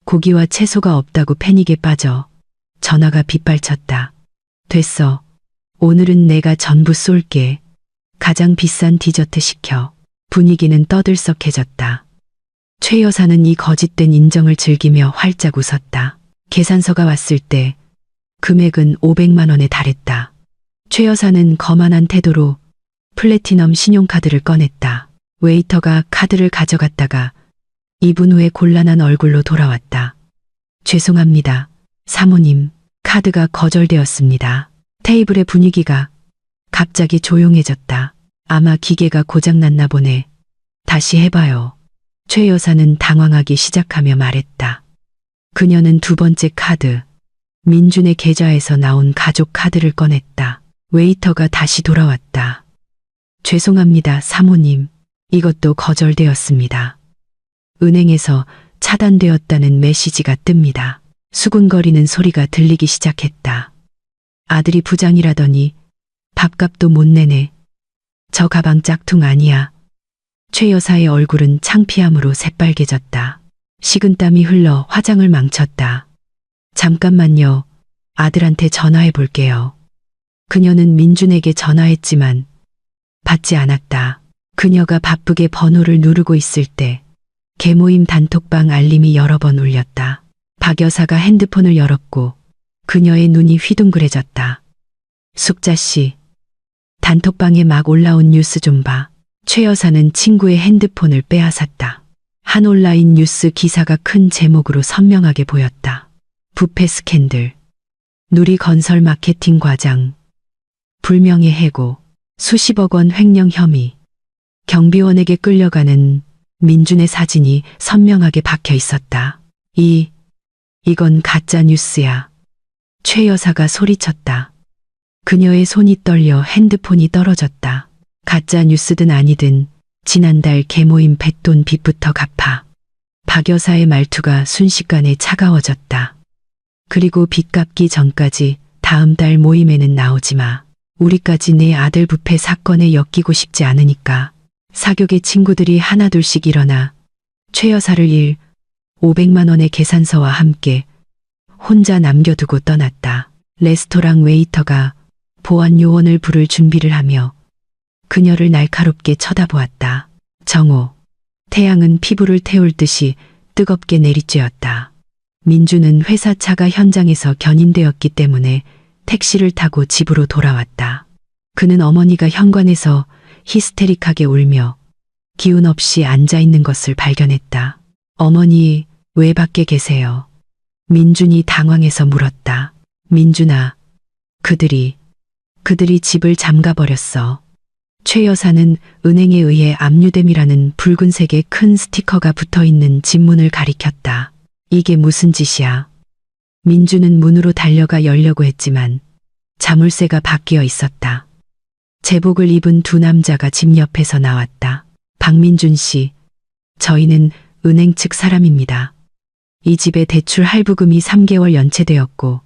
고기와 채소가 없다고 패닉에 빠져 전화가 빗발쳤다. 됐어. 오늘은 내가 전부 쏠게. 가장 비싼 디저트 시켜. 분위기는 떠들썩해졌다. 최 여사는 이 거짓된 인정을 즐기며 활짝 웃었다. 계산서가 왔을 때 금액은 500만 원에 달했다. 최 여사는 거만한 태도로 플래티넘 신용카드를 꺼냈다. 웨이터가 카드를 가져갔다가 2분 후에 곤란한 얼굴로 돌아왔다. 죄송합니다. 사모님, 카드가 거절되었습니다. 테이블의 분위기가 갑자기 조용해졌다. 아마 기계가 고장났나 보네. 다시 해봐요. 최 여사는 당황하기 시작하며 말했다. 그녀는 두 번째 카드, 민준의 계좌에서 나온 가족 카드를 꺼냈다. 웨이터가 다시 돌아왔다. 죄송합니다, 사모님. 이것도 거절되었습니다. 은행에서 차단되었다는 메시지가 뜹니다. 수군거리는 소리가 들리기 시작했다. 아들이 부장이라더니 밥값도 못 내네. 저 가방 짝퉁 아니야. 최 여사의 얼굴은 창피함으로 새빨개졌다. 식은땀이 흘러 화장을 망쳤다. 잠깐만요. 아들한테 전화해 볼게요. 그녀는 민준에게 전화했지만 받지 않았다. 그녀가 바쁘게 번호를 누르고 있을 때 계모임 단톡방 알림이 여러 번 울렸다. 박 여사가 핸드폰을 열었고 그녀의 눈이 휘둥그레졌다. 숙자 씨, 단톡방에 막 올라온 뉴스 좀 봐. 최 여사는 친구의 핸드폰을 빼앗았다. 한 온라인 뉴스 기사가 큰 제목으로 선명하게 보였다. 부패 스캔들, 누리건설 마케팅 과장, 불명예 해고, 수십억 원 횡령 혐의, 경비원에게 끌려가는 민준의 사진이 선명하게 박혀 있었다. 이건 가짜 뉴스야. 최 여사가 소리쳤다. 그녀의 손이 떨려 핸드폰이 떨어졌다. 가짜 뉴스든 아니든 지난달 계모임 뱃돈 빚부터 갚아. 박 여사의 말투가 순식간에 차가워졌다. 그리고 빚 갚기 전까지 다음 달 모임에는 나오지 마. 우리까지 내 아들 부패 사건에 엮이고 싶지 않으니까. 사교계 친구들이 하나둘씩 일어나 최 여사를 500만 원의 계산서와 함께 혼자 남겨두고 떠났다. 레스토랑 웨이터가 보안 요원을 부를 준비를 하며 그녀를 날카롭게 쳐다보았다. 정호. 태양은 피부를 태울 듯이 뜨겁게 내리쬐었다. 민주는 회사 차가 현장에서 견인되었기 때문에 택시를 타고 집으로 돌아왔다. 그는 어머니가 현관에서 히스테릭하게 울며 기운 없이 앉아 있는 것을 발견했다. 어머니, 왜 밖에 계세요? 민준이 당황해서 물었다. 민준아, 그들이 집을 잠가버렸어. 최 여사는 은행에 의해 압류됨이라는 붉은색의 큰 스티커가 붙어있는 집 문을 가리켰다. 이게 무슨 짓이야? 민주는 문으로 달려가 열려고 했지만 자물쇠가 바뀌어 있었다. 제복을 입은 두 남자가 집 옆에서 나왔다. 박민준 씨, 저희는 은행 측 사람입니다. 이 집의 대출 할부금이 3개월 연체되었고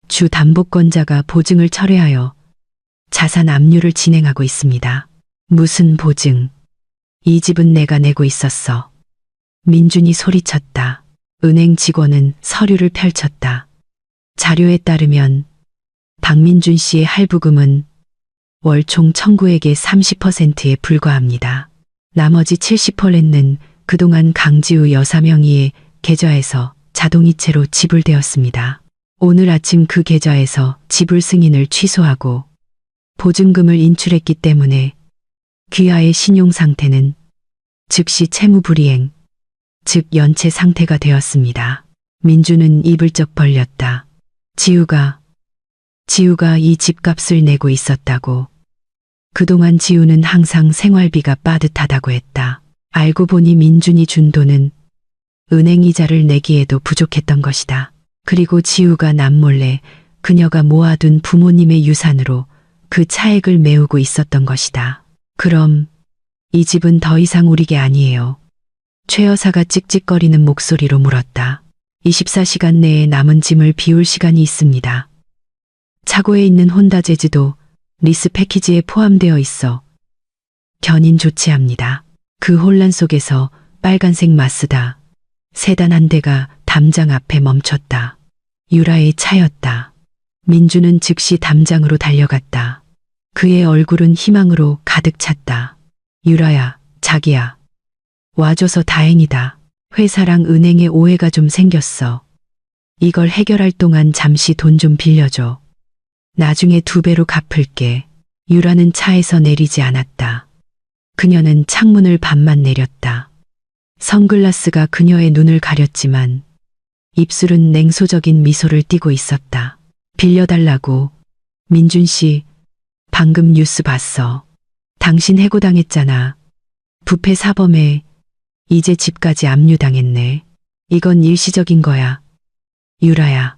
주 담보권자가 보증을 철회하여 자산 압류를 진행하고 있습니다. 무슨 보증? 이 집은 내가 내고 있었어. 민준이 소리쳤다. 은행 직원은 서류를 펼쳤다. 자료에 따르면 박민준 씨의 할부금은 월 총 청구액의 30%에 불과합니다. 나머지 70%는 그동안 강지우 여사 명의의 계좌에서 자동이체로 지불되었습니다. 오늘 아침 그 계좌에서 지불 승인을 취소하고 보증금을 인출했기 때문에 귀하의 신용 상태는 즉시 채무불이행, 즉 연체 상태가 되었습니다. 민주는 입을 쩍 벌렸다. 지우가 이 집값을 내고 있었다고. 그동안 지우는 항상 생활비가 빠듯하다고 했다. 알고 보니 민준이 준 돈은 은행 이자를 내기에도 부족했던 것이다. 그리고 지우가 남몰래 그녀가 모아둔 부모님의 유산으로 그 차액을 메우고 있었던 것이다. 그럼 이 집은 더 이상 우리 게 아니에요. 최 여사가 찍찍거리는 목소리로 물었다. 24시간 내에 남은 짐을 비울 시간이 있습니다. 차고에 있는 혼다 재즈도 리스 패키지에 포함되어 있어 견인 조치합니다. 그 혼란 속에서 빨간색 마쓰다 세단 한 대가 담장 앞에 멈췄다. 유라의 차였다. 민주는 즉시 담장으로 달려갔다. 그의 얼굴은 희망으로 가득 찼다. 유라야, 자기야. 와줘서 다행이다. 회사랑 은행에 오해가 좀 생겼어. 이걸 해결할 동안 잠시 돈 좀 빌려줘. 나중에 2배로 갚을게. 유라는 차에서 내리지 않았다. 그녀는 창문을 반만 내렸다. 선글라스가 그녀의 눈을 가렸지만 입술은 냉소적인 미소를 띠고 있었다. 빌려달라고. 민준 씨, 방금 뉴스 봤어. 당신 해고당했잖아. 부패 사범에 이제 집까지 압류당했네. 이건 일시적인 거야. 유라야,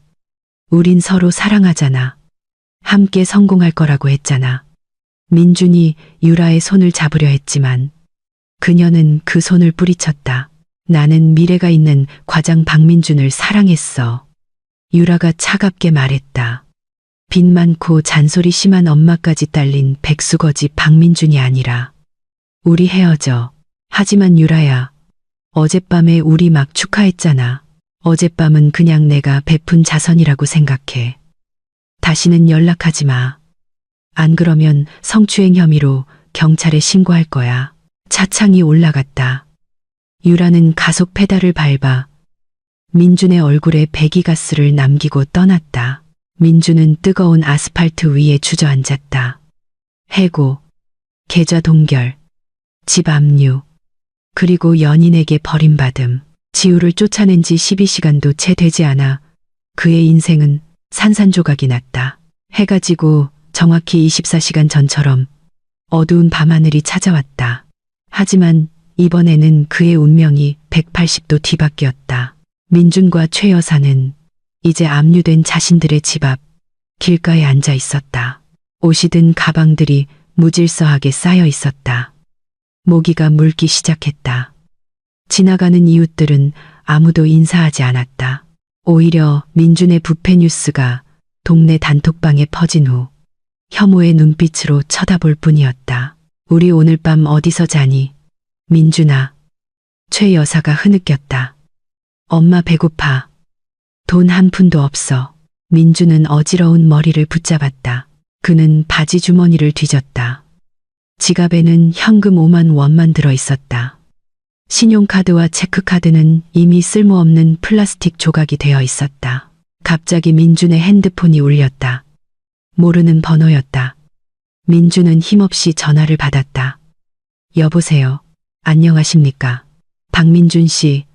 우린 서로 사랑하잖아. 함께 성공할 거라고 했잖아. 민준이 유라의 손을 잡으려 했지만 그녀는 그 손을 뿌리쳤다. 나는 미래가 있는 과장 박민준을 사랑했어. 유라가 차갑게 말했다. 빚 많고 잔소리 심한 엄마까지 딸린 백수거지 박민준이 아니라 우리 헤어져. 하지만 유라야, 어젯밤에 우리 막 축하했잖아. 어젯밤은 그냥 내가 베푼 자선이라고 생각해. 다시는 연락하지 마. 안 그러면 성추행 혐의로 경찰에 신고할 거야. 차창이 올라갔다. 유라는 가속 페달을 밟아 민준의 얼굴에 배기가스를 남기고 떠났다. 민준은 뜨거운 아스팔트 위에 주저앉았다. 해고, 계좌 동결, 집 압류, 그리고 연인에게 버림받음. 지우를 쫓아낸 지 12시간도 채 되지 않아 그의 인생은 산산조각이 났다. 해가 지고 정확히 24시간 전처럼 어두운 밤하늘이 찾아왔다. 하지만 이번에는 그의 운명이 180도 뒤바뀌었다. 민준과 최 여사는 이제 압류된 자신들의 집 앞 길가에 앉아 있었다. 옷이 든 가방들이 무질서하게 쌓여 있었다. 모기가 물기 시작했다. 지나가는 이웃들은 아무도 인사하지 않았다. 오히려 민준의 부패 뉴스가 동네 단톡방에 퍼진 후 혐오의 눈빛으로 쳐다볼 뿐이었다. 우리 오늘 밤 어디서 자니? 민준아. 최 여사가 흐느꼈다. 엄마 배고파. 돈 한 푼도 없어. 민준은 어지러운 머리를 붙잡았다. 그는 바지 주머니를 뒤졌다. 지갑에는 현금 5만 원만 들어 있었다. 신용카드와 체크카드는 이미 쓸모없는 플라스틱 조각이 되어 있었다. 갑자기 민준의 핸드폰이 울렸다. 모르는 번호였다. 민준은 힘없이 전화를 받았다. 여보세요. 안녕하십니까? 박민준 씨,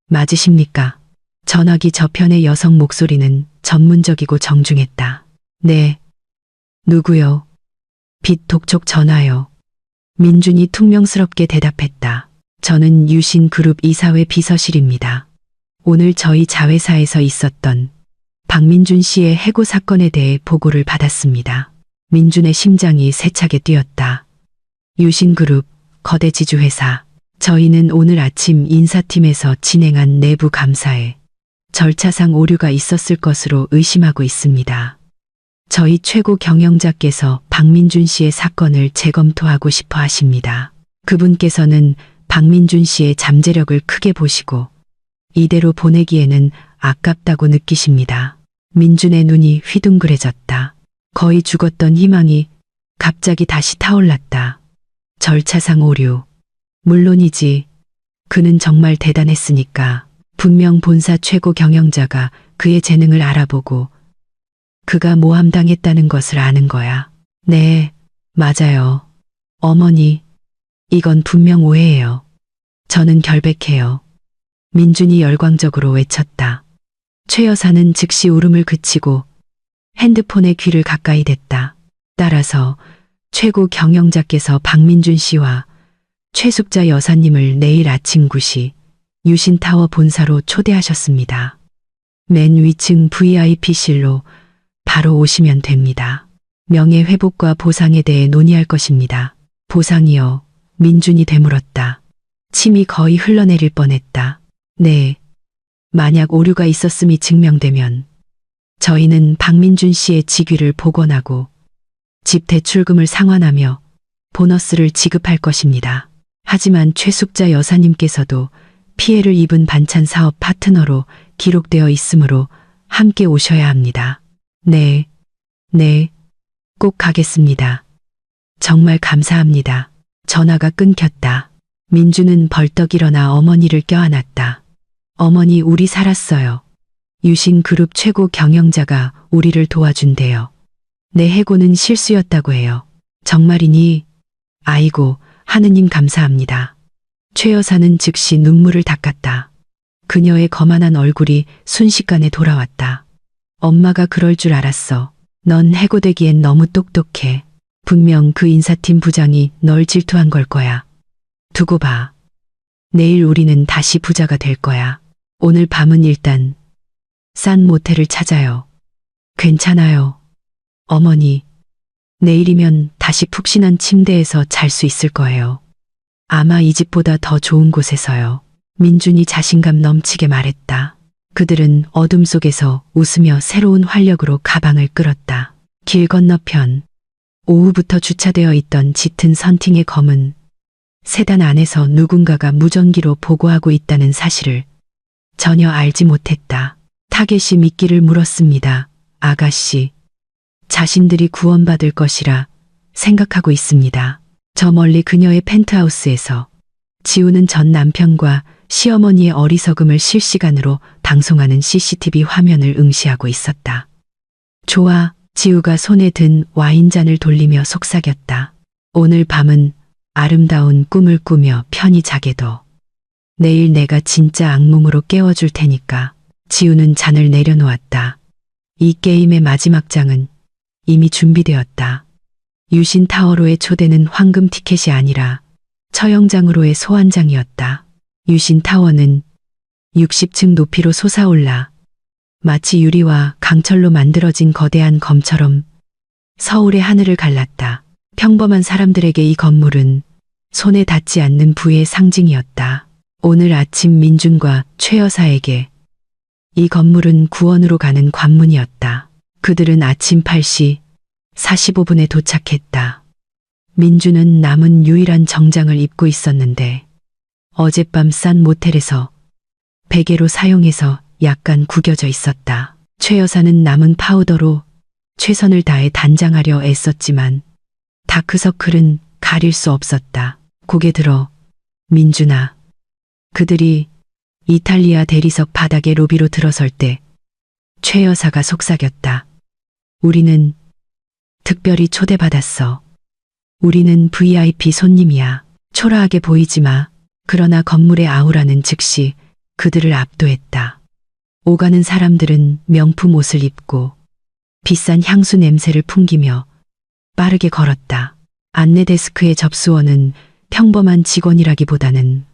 맞으십니까? 전화기 저편의 여성 목소리는 전문적이고 정중했다. 네. 누구요? 빛 독촉 전화요. 민준이 퉁명스럽게 대답했다. 저는 유신그룹 이사회 비서실입니다. 오늘 저희 자회사에서 있었던 박민준 씨의 해고 사건에 대해 보고를 받았습니다. 민준의 심장이 세차게 뛰었다. 유신그룹, 거대 지주회사. 저희는 오늘 아침 인사팀에서 진행한 내부 감사에 절차상 오류가 있었을 것으로 의심하고 있습니다. 저희 최고 경영자께서 박민준 씨의 사건을 재검토하고 싶어 하십니다. 그분께서는 박민준 씨의 잠재력을 크게 보시고 이대로 보내기에는 아깝다고 느끼십니다. 민준의 눈이 휘둥그레졌다. 거의 죽었던 희망이 갑자기 다시 타올랐다. 절차상 오류. 물론이지. 그는 정말 대단했으니까. 분명 본사 최고 경영자가 그의 재능을 알아보고 그가 모함당했다는 것을 아는 거야. 네, 맞아요. 어머니, 이건 분명 오해예요. 저는 결백해요. 민준이 열광적으로 외쳤다. 최 여사는 즉시 울음을 그치고 핸드폰에 귀를 가까이 댔다. 따라서 최고 경영자께서 박민준 씨와 최숙자 여사님을 내일 아침 9시 유신타워 본사로 초대하셨습니다. 맨 위층 VIP실로 바로 오시면 됩니다. 명예회복과 보상에 대해 논의할 것입니다. 보상이요. 민준이 되물었다. 침이 거의 흘러내릴 뻔했다. 네. 만약 오류가 있었음이 증명되면 저희는 박민준 씨의 직위를 복원하고 집 대출금을 상환하며 보너스를 지급할 것입니다. 하지만 최숙자 여사님께서도 피해를 입은 반찬 사업 파트너로 기록되어 있으므로 함께 오셔야 합니다. 네, 꼭 가겠습니다. 정말 감사합니다. 전화가 끊겼다. 민주는 벌떡 일어나 어머니를 껴안았다. 어머니, 우리 살았어요. 유신그룹 최고 경영자가 우리를 도와준대요. 내 해고는 실수였다고 해요. 정말이니? 아이고, 하느님 감사합니다. 최 여사는 즉시 눈물을 닦았다. 그녀의 거만한 얼굴이 순식간에 돌아왔다. 엄마가 그럴 줄 알았어. 넌 해고되기엔 너무 똑똑해. 분명 그 인사팀 부장이 널 질투한 걸 거야. 두고 봐. 내일 우리는 다시 부자가 될 거야. 오늘 밤은 일단 싼 모텔을 찾아요. 괜찮아요. 어머니, 내일이면 다시 푹신한 침대에서 잘 수 있을 거예요. 아마 이 집보다 더 좋은 곳에서요. 민준이 자신감 넘치게 말했다. 그들은 어둠 속에서 웃으며 새로운 활력으로 가방을 끌었다. 길 건너편, 오후부터 주차되어 있던 짙은 선팅의 검은 세단 안에서 누군가가 무전기로 보고하고 있다는 사실을 전혀 알지 못했다. 타겟이 미끼를 물었습니다. 아가씨, 자신들이 구원받을 것이라 생각하고 있습니다. 저 멀리 그녀의 펜트하우스에서 지우는 전 남편과 시어머니의 어리석음을 실시간으로 방송하는 CCTV 화면을 응시하고 있었다. 좋아, 지우가 손에 든 와인잔을 돌리며 속삭였다. 오늘 밤은 아름다운 꿈을 꾸며 편히 자게 둬. 내일 내가 진짜 악몽으로 깨워줄 테니까. 지우는 잔을 내려놓았다. 이 게임의 마지막 장은 이미 준비되었다. 유신타워로의 초대는 황금 티켓이 아니라 처형장으로의 소환장이었다. 유신타워는 60층 높이로 솟아올라 마치 유리와 강철로 만들어진 거대한 검처럼 서울의 하늘을 갈랐다. 평범한 사람들에게 이 건물은 손에 닿지 않는 부의 상징이었다. 오늘 아침 민준과 최 여사에게 이 건물은 구원으로 가는 관문이었다. 그들은 아침 8시 45분에 도착했다. 민주는 남은 유일한 정장을 입고 있었는데 어젯밤 싼 모텔에서 베개로 사용해서 약간 구겨져 있었다. 최 여사는 남은 파우더로 최선을 다해 단장하려 애썼지만 다크서클은 가릴 수 없었다. 고개 들어 민준아. 그들이 이탈리아 대리석 바닥에 로비로 들어설 때 최 여사가 속삭였다. 우리는 특별히 초대받았어. 우리는 VIP 손님이야. 초라하게 보이지 마. 그러나 건물의 아우라는 즉시 그들을 압도했다. 오가는 사람들은 명품 옷을 입고 비싼 향수 냄새를 풍기며 빠르게 걸었다. 안내 데스크의 접수원은 평범한 직원이라기보다는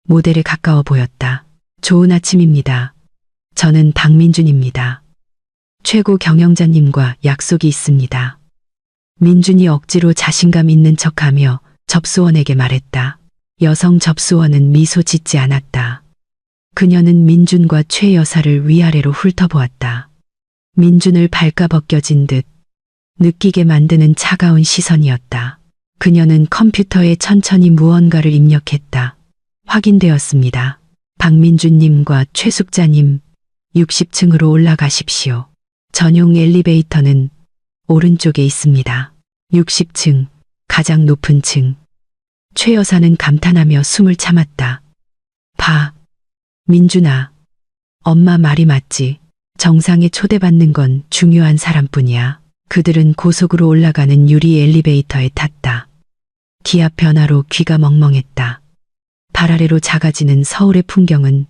모델에 가까워 보였다. 좋은 아침입니다. 저는 박민준입니다. 최고 경영자님과 약속이 있습니다. 민준이 억지로 자신감 있는 척하며 접수원에게 말했다. 여성 접수원은 미소 짓지 않았다. 그녀는 민준과 최 여사를 위아래로 훑어보았다. 민준을 발가벗겨진 듯 느끼게 만드는 차가운 시선이었다. 그녀는 컴퓨터에 천천히 무언가를 입력했다. 확인되었습니다. 박민준님과 최숙자님 60층으로 올라가십시오. 전용 엘리베이터는 오른쪽에 있습니다. 60층, 가장 높은 층. 최 여사는 감탄하며 숨을 참았다. 봐, 민준아. 엄마 말이 맞지. 정상에 초대받는 건 중요한 사람뿐이야. 그들은 고속으로 올라가는 유리 엘리베이터에 탔다. 기압 변화로 귀가 멍멍했다. 발 아래로 작아지는 서울의 풍경은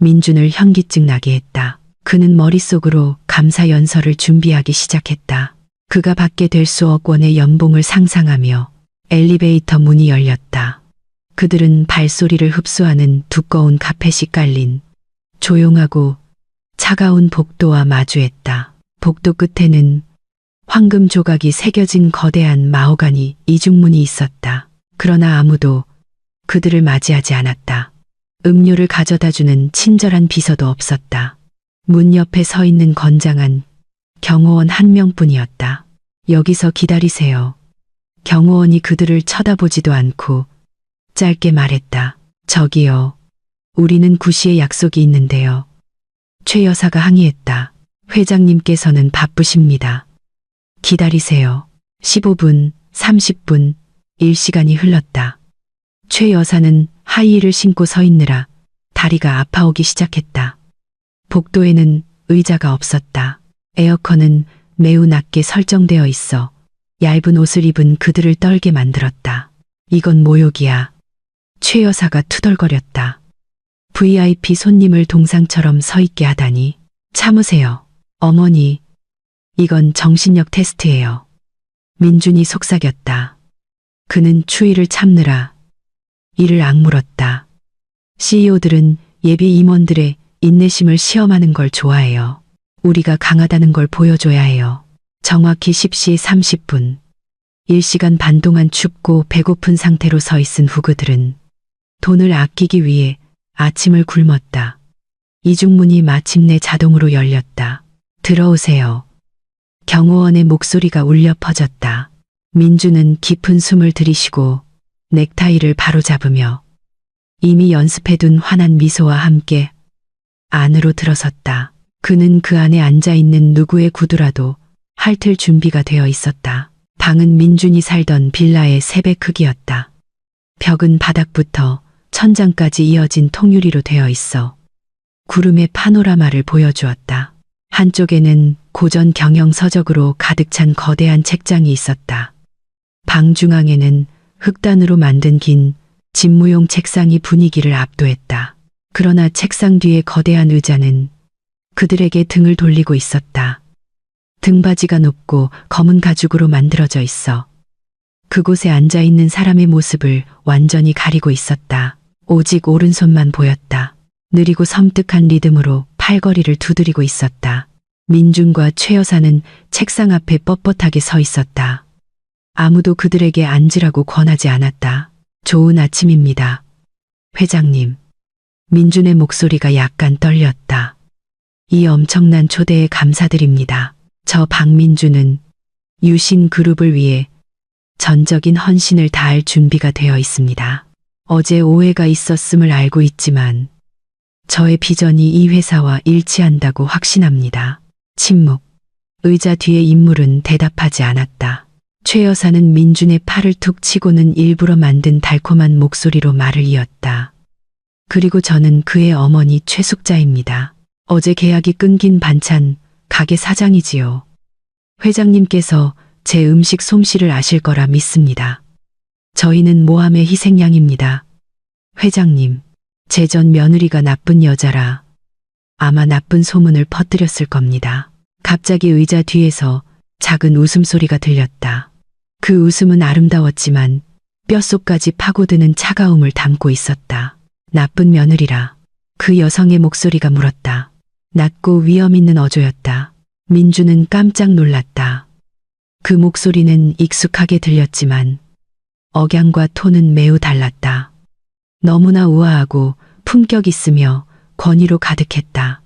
민준을 현기증 나게 했다. 그는 머릿속으로 감사 연설을 준비하기 시작했다. 그가 받게 될 수억 원의 연봉을 상상하며 엘리베이터 문이 열렸다. 그들은 발소리를 흡수하는 두꺼운 카펫이 깔린 조용하고 차가운 복도와 마주했다. 복도 끝에는 황금 조각이 새겨진 거대한 마호가니 이중문이 있었다. 그러나 아무도 그들을 맞이하지 않았다. 음료를 가져다주는 친절한 비서도 없었다. 문 옆에 서 있는 건장한 경호원 한 명뿐이었다. 여기서 기다리세요. 경호원이 그들을 쳐다보지도 않고 짧게 말했다. 저기요. 우리는 9시에 약속이 있는데요. 최 여사가 항의했다. 회장님께서는 바쁘십니다. 기다리세요. 15분, 30분, 1시간이 흘렀다. 최 여사는 하이힐을 신고 서 있느라 다리가 아파오기 시작했다. 복도에는 의자가 없었다. 에어컨은 매우 낮게 설정되어 있어 얇은 옷을 입은 그들을 떨게 만들었다. 이건 모욕이야. 최 여사가 투덜거렸다. VIP 손님을 동상처럼 서 있게 하다니. 참으세요. 어머니. 이건 정신력 테스트예요. 민준이 속삭였다. 그는 추위를 참느라 이를 악물었다. CEO들은 예비 임원들의 인내심을 시험하는 걸 좋아해요. 우리가 강하다는 걸 보여줘야 해요. 정확히 10시 30분. 1시간 반 동안 춥고 배고픈 상태로 서 있은 후그들은 돈을 아끼기 위해 아침을 굶었다. 이중문이 마침내 자동으로 열렸다. 들어오세요. 경호원의 목소리가 울려 퍼졌다. 민주는 깊은 숨을 들이쉬고 넥타이를 바로잡으며 이미 연습해둔 환한 미소와 함께 안으로 들어섰다. 그는 그 안에 앉아있는 누구의 구두라도 핥을 준비가 되어 있었다. 방은 민준이 살던 빌라의 3배 크기였다. 벽은 바닥부터 천장까지 이어진 통유리로 되어 있어 구름의 파노라마를 보여주었다. 한쪽에는 고전 경영 서적으로 가득 찬 거대한 책장이 있었다. 방 중앙에는 흑단으로 만든 긴 집무용 책상이 분위기를 압도했다. 그러나 책상 뒤의 거대한 의자는 그들에게 등을 돌리고 있었다. 등받이가 높고 검은 가죽으로 만들어져 있어 그곳에 앉아있는 사람의 모습을 완전히 가리고 있었다. 오직 오른손만 보였다. 느리고 섬뜩한 리듬으로 팔걸이를 두드리고 있었다. 민준과 최 여사는 책상 앞에 뻣뻣하게 서 있었다. 아무도 그들에게 앉으라고 권하지 않았다. 좋은 아침입니다. 회장님. 민준의 목소리가 약간 떨렸다. 이 엄청난 초대에 감사드립니다. 저 박민준은 유신 그룹을 위해 전적인 헌신을 다할 준비가 되어 있습니다. 어제 오해가 있었음을 알고 있지만 저의 비전이 이 회사와 일치한다고 확신합니다. 침묵. 의자 뒤의 인물은 대답하지 않았다. 최 여사는 민준의 팔을 툭 치고는 일부러 만든 달콤한 목소리로 말을 이었다. 그리고 저는 그의 어머니 최숙자입니다. 어제 계약이 끊긴 반찬 가게 사장이지요. 회장님께서 제 음식 솜씨를 아실 거라 믿습니다. 저희는 모함의 희생양입니다. 회장님, 제 전 며느리가 나쁜 여자라 아마 나쁜 소문을 퍼뜨렸을 겁니다. 갑자기 의자 뒤에서 작은 웃음소리가 들렸다. 그 웃음은 아름다웠지만 뼛속까지 파고드는 차가움을 담고 있었다. 나쁜 며느리라. 그 여성의 목소리가 물었다. 낮고 위험 있는 어조였다. 민주는 깜짝 놀랐다. 그 목소리는 익숙하게 들렸지만 억양과 톤은 매우 달랐다. 너무나 우아하고 품격 있으며 권위로 가득했다.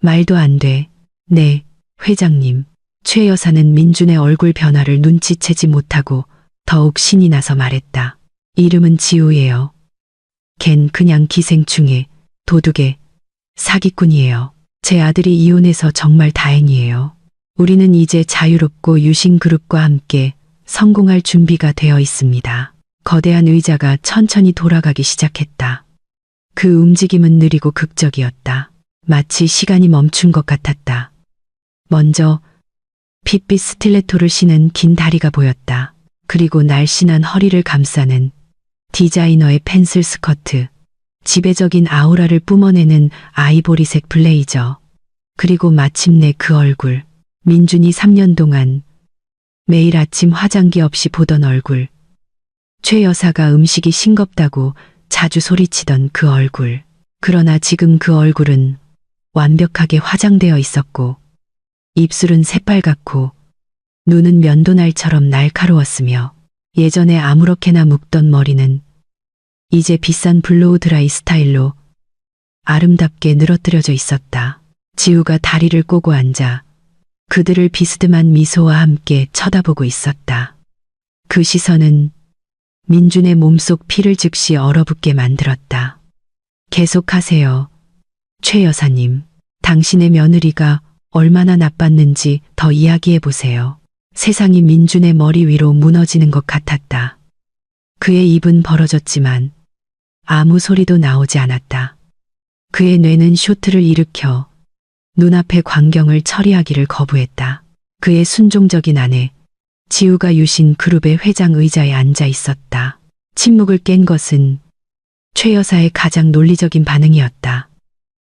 말도 안 돼. 네, 회장님. 최 여사는 민준의 얼굴 변화를 눈치채지 못하고 더욱 신이 나서 말했다. 이름은 지우예요. 걘 그냥 기생충에, 도둑에, 사기꾼이에요. 제 아들이 이혼해서 정말 다행이에요. 우리는 이제 자유롭고 유신그룹과 함께 성공할 준비가 되어 있습니다. 거대한 의자가 천천히 돌아가기 시작했다. 그 움직임은 느리고 극적이었다. 마치 시간이 멈춘 것 같았다. 먼저 핏빛 스틸레토를 신은 긴 다리가 보였다. 그리고 날씬한 허리를 감싸는 디자이너의 펜슬 스커트, 지배적인 아우라를 뿜어내는 아이보리색 블레이저, 그리고 마침내 그 얼굴, 민준이 3년 동안 매일 아침 화장기 없이 보던 얼굴, 최 여사가 음식이 싱겁다고 자주 소리치던 그 얼굴. 그러나 지금 그 얼굴은 완벽하게 화장되어 있었고 입술은 새빨갛고 눈은 면도날처럼 날카로웠으며 예전에 아무렇게나 묶던 머리는 이제 비싼 블로우 드라이 스타일로 아름답게 늘어뜨려져 있었다. 지우가 다리를 꼬고 앉아 그들을 비스듬한 미소와 함께 쳐다보고 있었다. 그 시선은 민준의 몸속 피를 즉시 얼어붙게 만들었다. 계속하세요. 최 여사님, 당신의 며느리가 얼마나 나빴는지 더 이야기해 보세요. 세상이 민준의 머리 위로 무너지는 것 같았다. 그의 입은 벌어졌지만 아무 소리도 나오지 않았다. 그의 뇌는 쇼트를 일으켜 눈앞의 광경을 처리하기를 거부했다. 그의 순종적인 아내, 지우가 유신 그룹의 회장 의자에 앉아 있었다. 침묵을 깬 것은 최 여사의 가장 논리적인 반응이었다.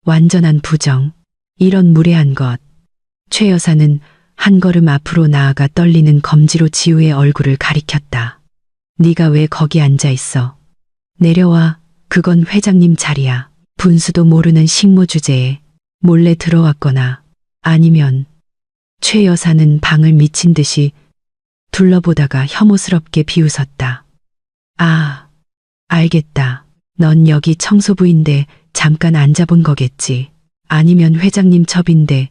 완전한 부정. 이런 무례한 것. 최 여사는 한 걸음 앞으로 나아가 떨리는 검지로 지우의 얼굴을 가리켰다. 네가 왜 거기 앉아 있어? 내려와. 그건 회장님 자리야. 분수도 모르는 식모 주제에 몰래 들어왔거나 아니면 최 여사는 방을 미친 듯이 둘러보다가 혐오스럽게 비웃었다. 아, 알겠다. 넌 여기 청소부인데 잠깐 앉아본 거겠지. 아니면 회장님 첩인데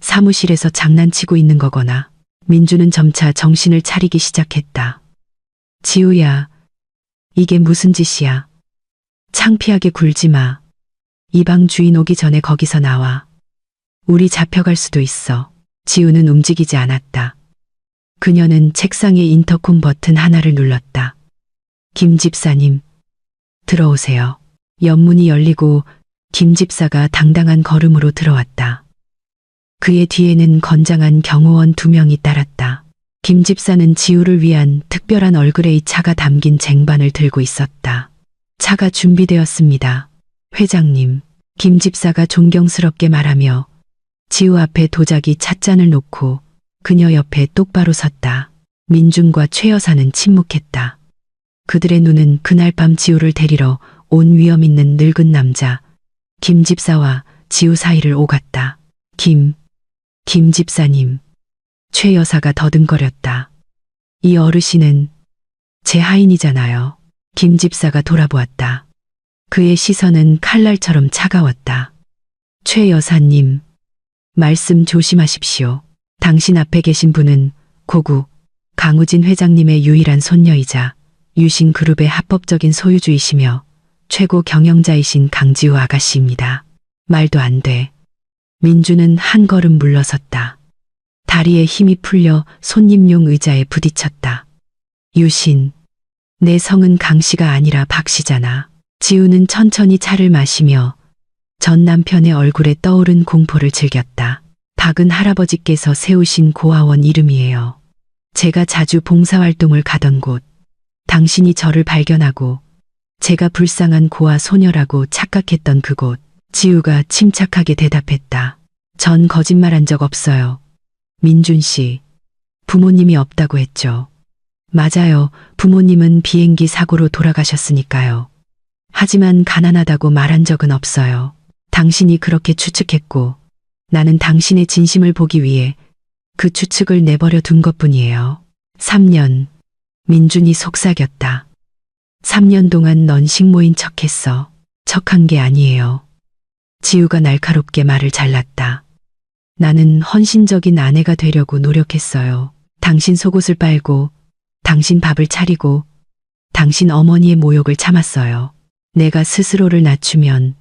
사무실에서 장난치고 있는 거거나. 민주는 점차 정신을 차리기 시작했다. 지우야, 이게 무슨 짓이야. 창피하게 굴지 마. 이 방 주인 오기 전에 거기서 나와. 우리 잡혀갈 수도 있어. 지우는 움직이지 않았다. 그녀는 책상의 인터콤 버튼 하나를 눌렀다. 김 집사님, 들어오세요. 옆문이 열리고 김 집사가 당당한 걸음으로 들어왔다. 그의 뒤에는 건장한 경호원 2명이 따랐다. 김 집사는 지우를 위한 특별한 얼그레이 차가 담긴 쟁반을 들고 있었다. 차가 준비되었습니다. 회장님, 김 집사가 존경스럽게 말하며 지우 앞에 도자기 찻잔을 놓고 그녀 옆에 똑바로 섰다. 민준과 최 여사는 침묵했다. 그들의 눈은 그날 밤 지우를 데리러 온 위험 있는 늙은 남자 김 집사와 지우 사이를 오갔다. 김 집사님. 최 여사가 더듬거렸다. 이 어르신은 제 하인이잖아요. 김 집사가 돌아보았다. 그의 시선은 칼날처럼 차가웠다. 최 여사님, 말씀 조심하십시오. 당신 앞에 계신 분은 고국 강우진 회장님의 유일한 손녀이자 유신그룹의 합법적인 소유주이시며 최고 경영자이신 강지우 아가씨입니다. 말도 안 돼. 민주는 한 걸음 물러섰다. 다리에 힘이 풀려 손님용 의자에 부딪혔다. 유신, 내 성은 강씨가 아니라 박씨잖아. 지우는 천천히 차를 마시며 전 남편의 얼굴에 떠오른 공포를 즐겼다. 박은 할아버지께서 세우신 고아원 이름이에요. 제가 자주 봉사활동을 가던 곳. 당신이 저를 발견하고 제가 불쌍한 고아 소녀라고 착각했던 그곳. 지우가 침착하게 대답했다. 전 거짓말한 적 없어요. 민준 씨, 부모님이 없다고 했죠. 맞아요. 부모님은 비행기 사고로 돌아가셨으니까요. 하지만 가난하다고 말한 적은 없어요. 당신이 그렇게 추측했고 나는 당신의 진심을 보기 위해 그 추측을 내버려 둔 것뿐이에요. 3년. 민준이 속삭였다. 3년 동안 넌 식모인 척했어. 척한 게 아니에요. 지우가 날카롭게 말을 잘랐다. 나는 헌신적인 아내가 되려고 노력했어요. 당신 속옷을 빨고, 당신 밥을 차리고, 당신 어머니의 모욕을 참았어요. 내가 스스로를 낮추면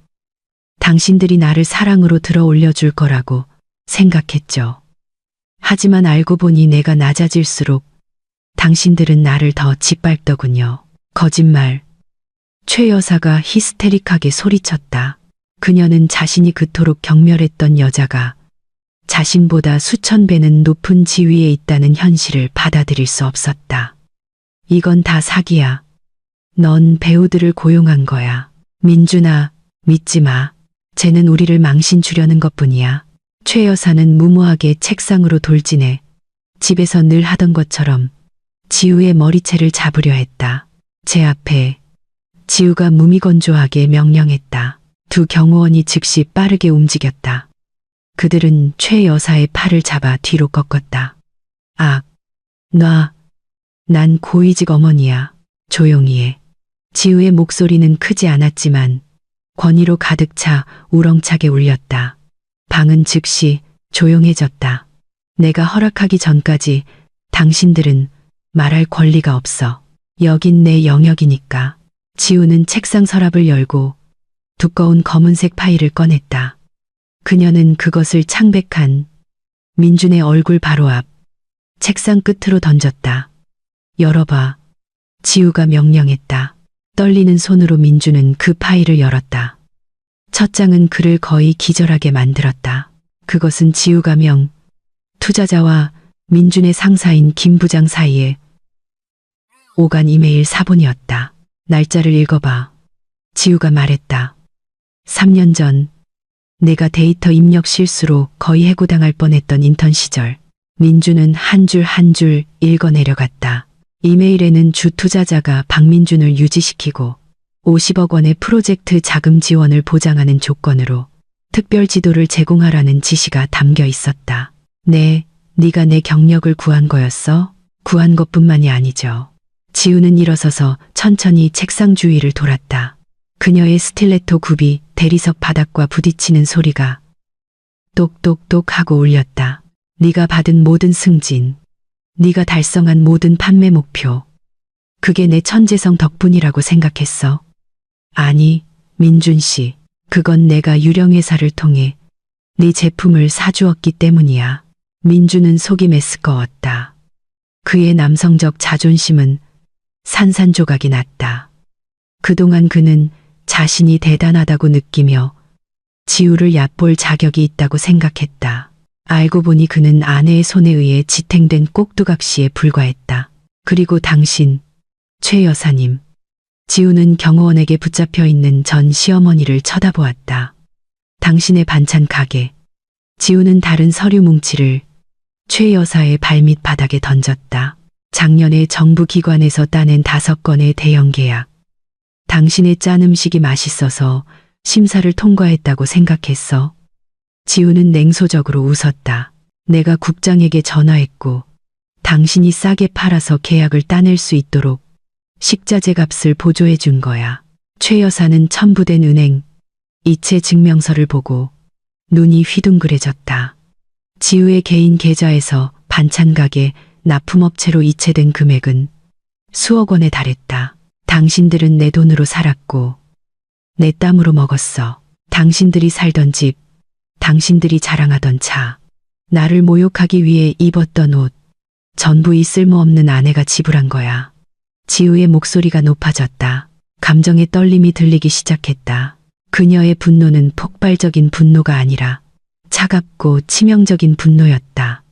당신들이 나를 사랑으로 들어 올려줄 거라고 생각했죠. 하지만 알고 보니 내가 낮아질수록 당신들은 나를 더 짓밟더군요. 거짓말. 최 여사가 히스테릭하게 소리쳤다. 그녀는 자신이 그토록 경멸했던 여자가 자신보다 수천 배는 높은 지위에 있다는 현실을 받아들일 수 없었다. 이건 다 사기야. 넌 배우들을 고용한 거야. 민준아, 믿지 마. 쟤는 우리를 망신 주려는 것뿐이야. 최 여사는 무모하게 책상으로 돌진해 집에서 늘 하던 것처럼 지우의 머리채를 잡으려 했다. 제 앞에 지우가 무미건조하게 명령했다. 두 경호원이 즉시 빠르게 움직였다. 그들은 최 여사의 팔을 잡아 뒤로 꺾었다. 악, 놔. 난 고위직 어머니야. 조용히 해. 지우의 목소리는 크지 않았지만 권위로 가득 차 우렁차게 울렸다. 방은 즉시 조용해졌다. 내가 허락하기 전까지 당신들은 말할 권리가 없어. 여긴 내 영역이니까. 지우는 책상 서랍을 열고 두꺼운 검은색 파일을 꺼냈다. 그녀는 그것을 창백한 민준의 얼굴 바로 앞 책상 끝으로 던졌다. 열어봐. 지우가 명령했다. 떨리는 손으로 민준은 그 파일을 열었다. 첫 장은 그를 거의 기절하게 만들었다. 그것은 지우가 투자자와 민준의 상사인 김 부장 사이에 오간 이메일 사본이었다. 날짜를 읽어봐. 지우가 말했다. 3년 전 내가 데이터 입력 실수로 거의 해고당할 뻔했던 인턴 시절. 민준은 한 줄 한 줄 읽어내려갔다. 이메일에는 주 투자자가 박민준을 유지시키고 50억 원의 프로젝트 자금 지원을 보장하는 조건으로 특별 지도를 제공하라는 지시가 담겨 있었다. 네, 네가 내 경력을 구한 거였어? 구한 것뿐만이 아니죠. 지우는 일어서서 천천히 책상 주위를 돌았다. 그녀의 스틸레토 굽이 대리석 바닥과 부딪히는 소리가 똑똑똑 하고 울렸다. 네가 받은 모든 승진, 네가 달성한 모든 판매 목표, 그게 내 천재성 덕분이라고 생각했어. 아니, 민준 씨, 그건 내가 유령회사를 통해 네 제품을 사주었기 때문이야. 민준은 속이 메스꺼웠다. 그의 남성적 자존심은 산산조각이 났다. 그동안 그는 자신이 대단하다고 느끼며 지우를 얕볼 자격이 있다고 생각했다. 알고 보니 그는 아내의 손에 의해 지탱된 꼭두각시에 불과했다. 그리고 당신, 최 여사님. 지우는 경호원에게 붙잡혀 있는 전 시어머니를 쳐다보았다. 당신의 반찬 가게. 지우는 다른 서류 뭉치를 최 여사의 발밑 바닥에 던졌다. 작년에 정부 기관에서 따낸 5건의 대형 계약. 당신의 짠 음식이 맛있어서 심사를 통과했다고 생각했어. 지우는 냉소적으로 웃었다. 내가 국장에게 전화했고 당신이 싸게 팔아서 계약을 따낼 수 있도록 식자재 값을 보조해 준 거야. 최 여사는 첨부된 은행, 이체 증명서를 보고 눈이 휘둥그레졌다. 지우의 개인 계좌에서 반찬 가게 납품업체로 이체된 금액은 수억 원에 달했다. 당신들은 내 돈으로 살았고 내 땀으로 먹었어. 당신들이 살던 집, 당신들이 자랑하던 차, 나를 모욕하기 위해 입었던 옷, 전부 이 쓸모없는 아내가 지불한 거야. 지우의 목소리가 높아졌다. 감정의 떨림이 들리기 시작했다. 그녀의 분노는 폭발적인 분노가 아니라 차갑고 치명적인 분노였다.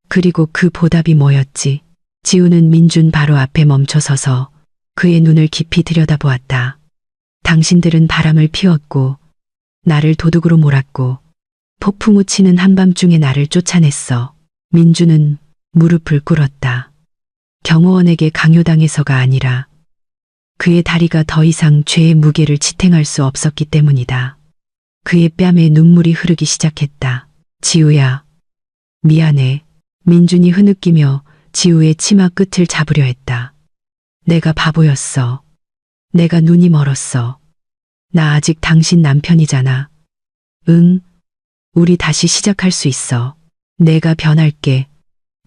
그리고 그 보답이 뭐였지? 지우는 민준 바로 앞에 멈춰서서 그의 눈을 깊이 들여다보았다. 당신들은 바람을 피웠고 나를 도둑으로 몰았고 폭풍우 치는 한밤중에 나를 쫓아냈어. 민준은 무릎을 꿇었다. 경호원에게 강요당해서가 아니라 그의 다리가 더 이상 죄의 무게를 지탱할 수 없었기 때문이다. 그의 뺨에 눈물이 흐르기 시작했다. 지우야, 미안해. 민준이 흐느끼며 지우의 치마 끝을 잡으려 했다. 내가 바보였어. 내가 눈이 멀었어. 나 아직 당신 남편이잖아. 응, 우리 다시 시작할 수 있어. 내가 변할게.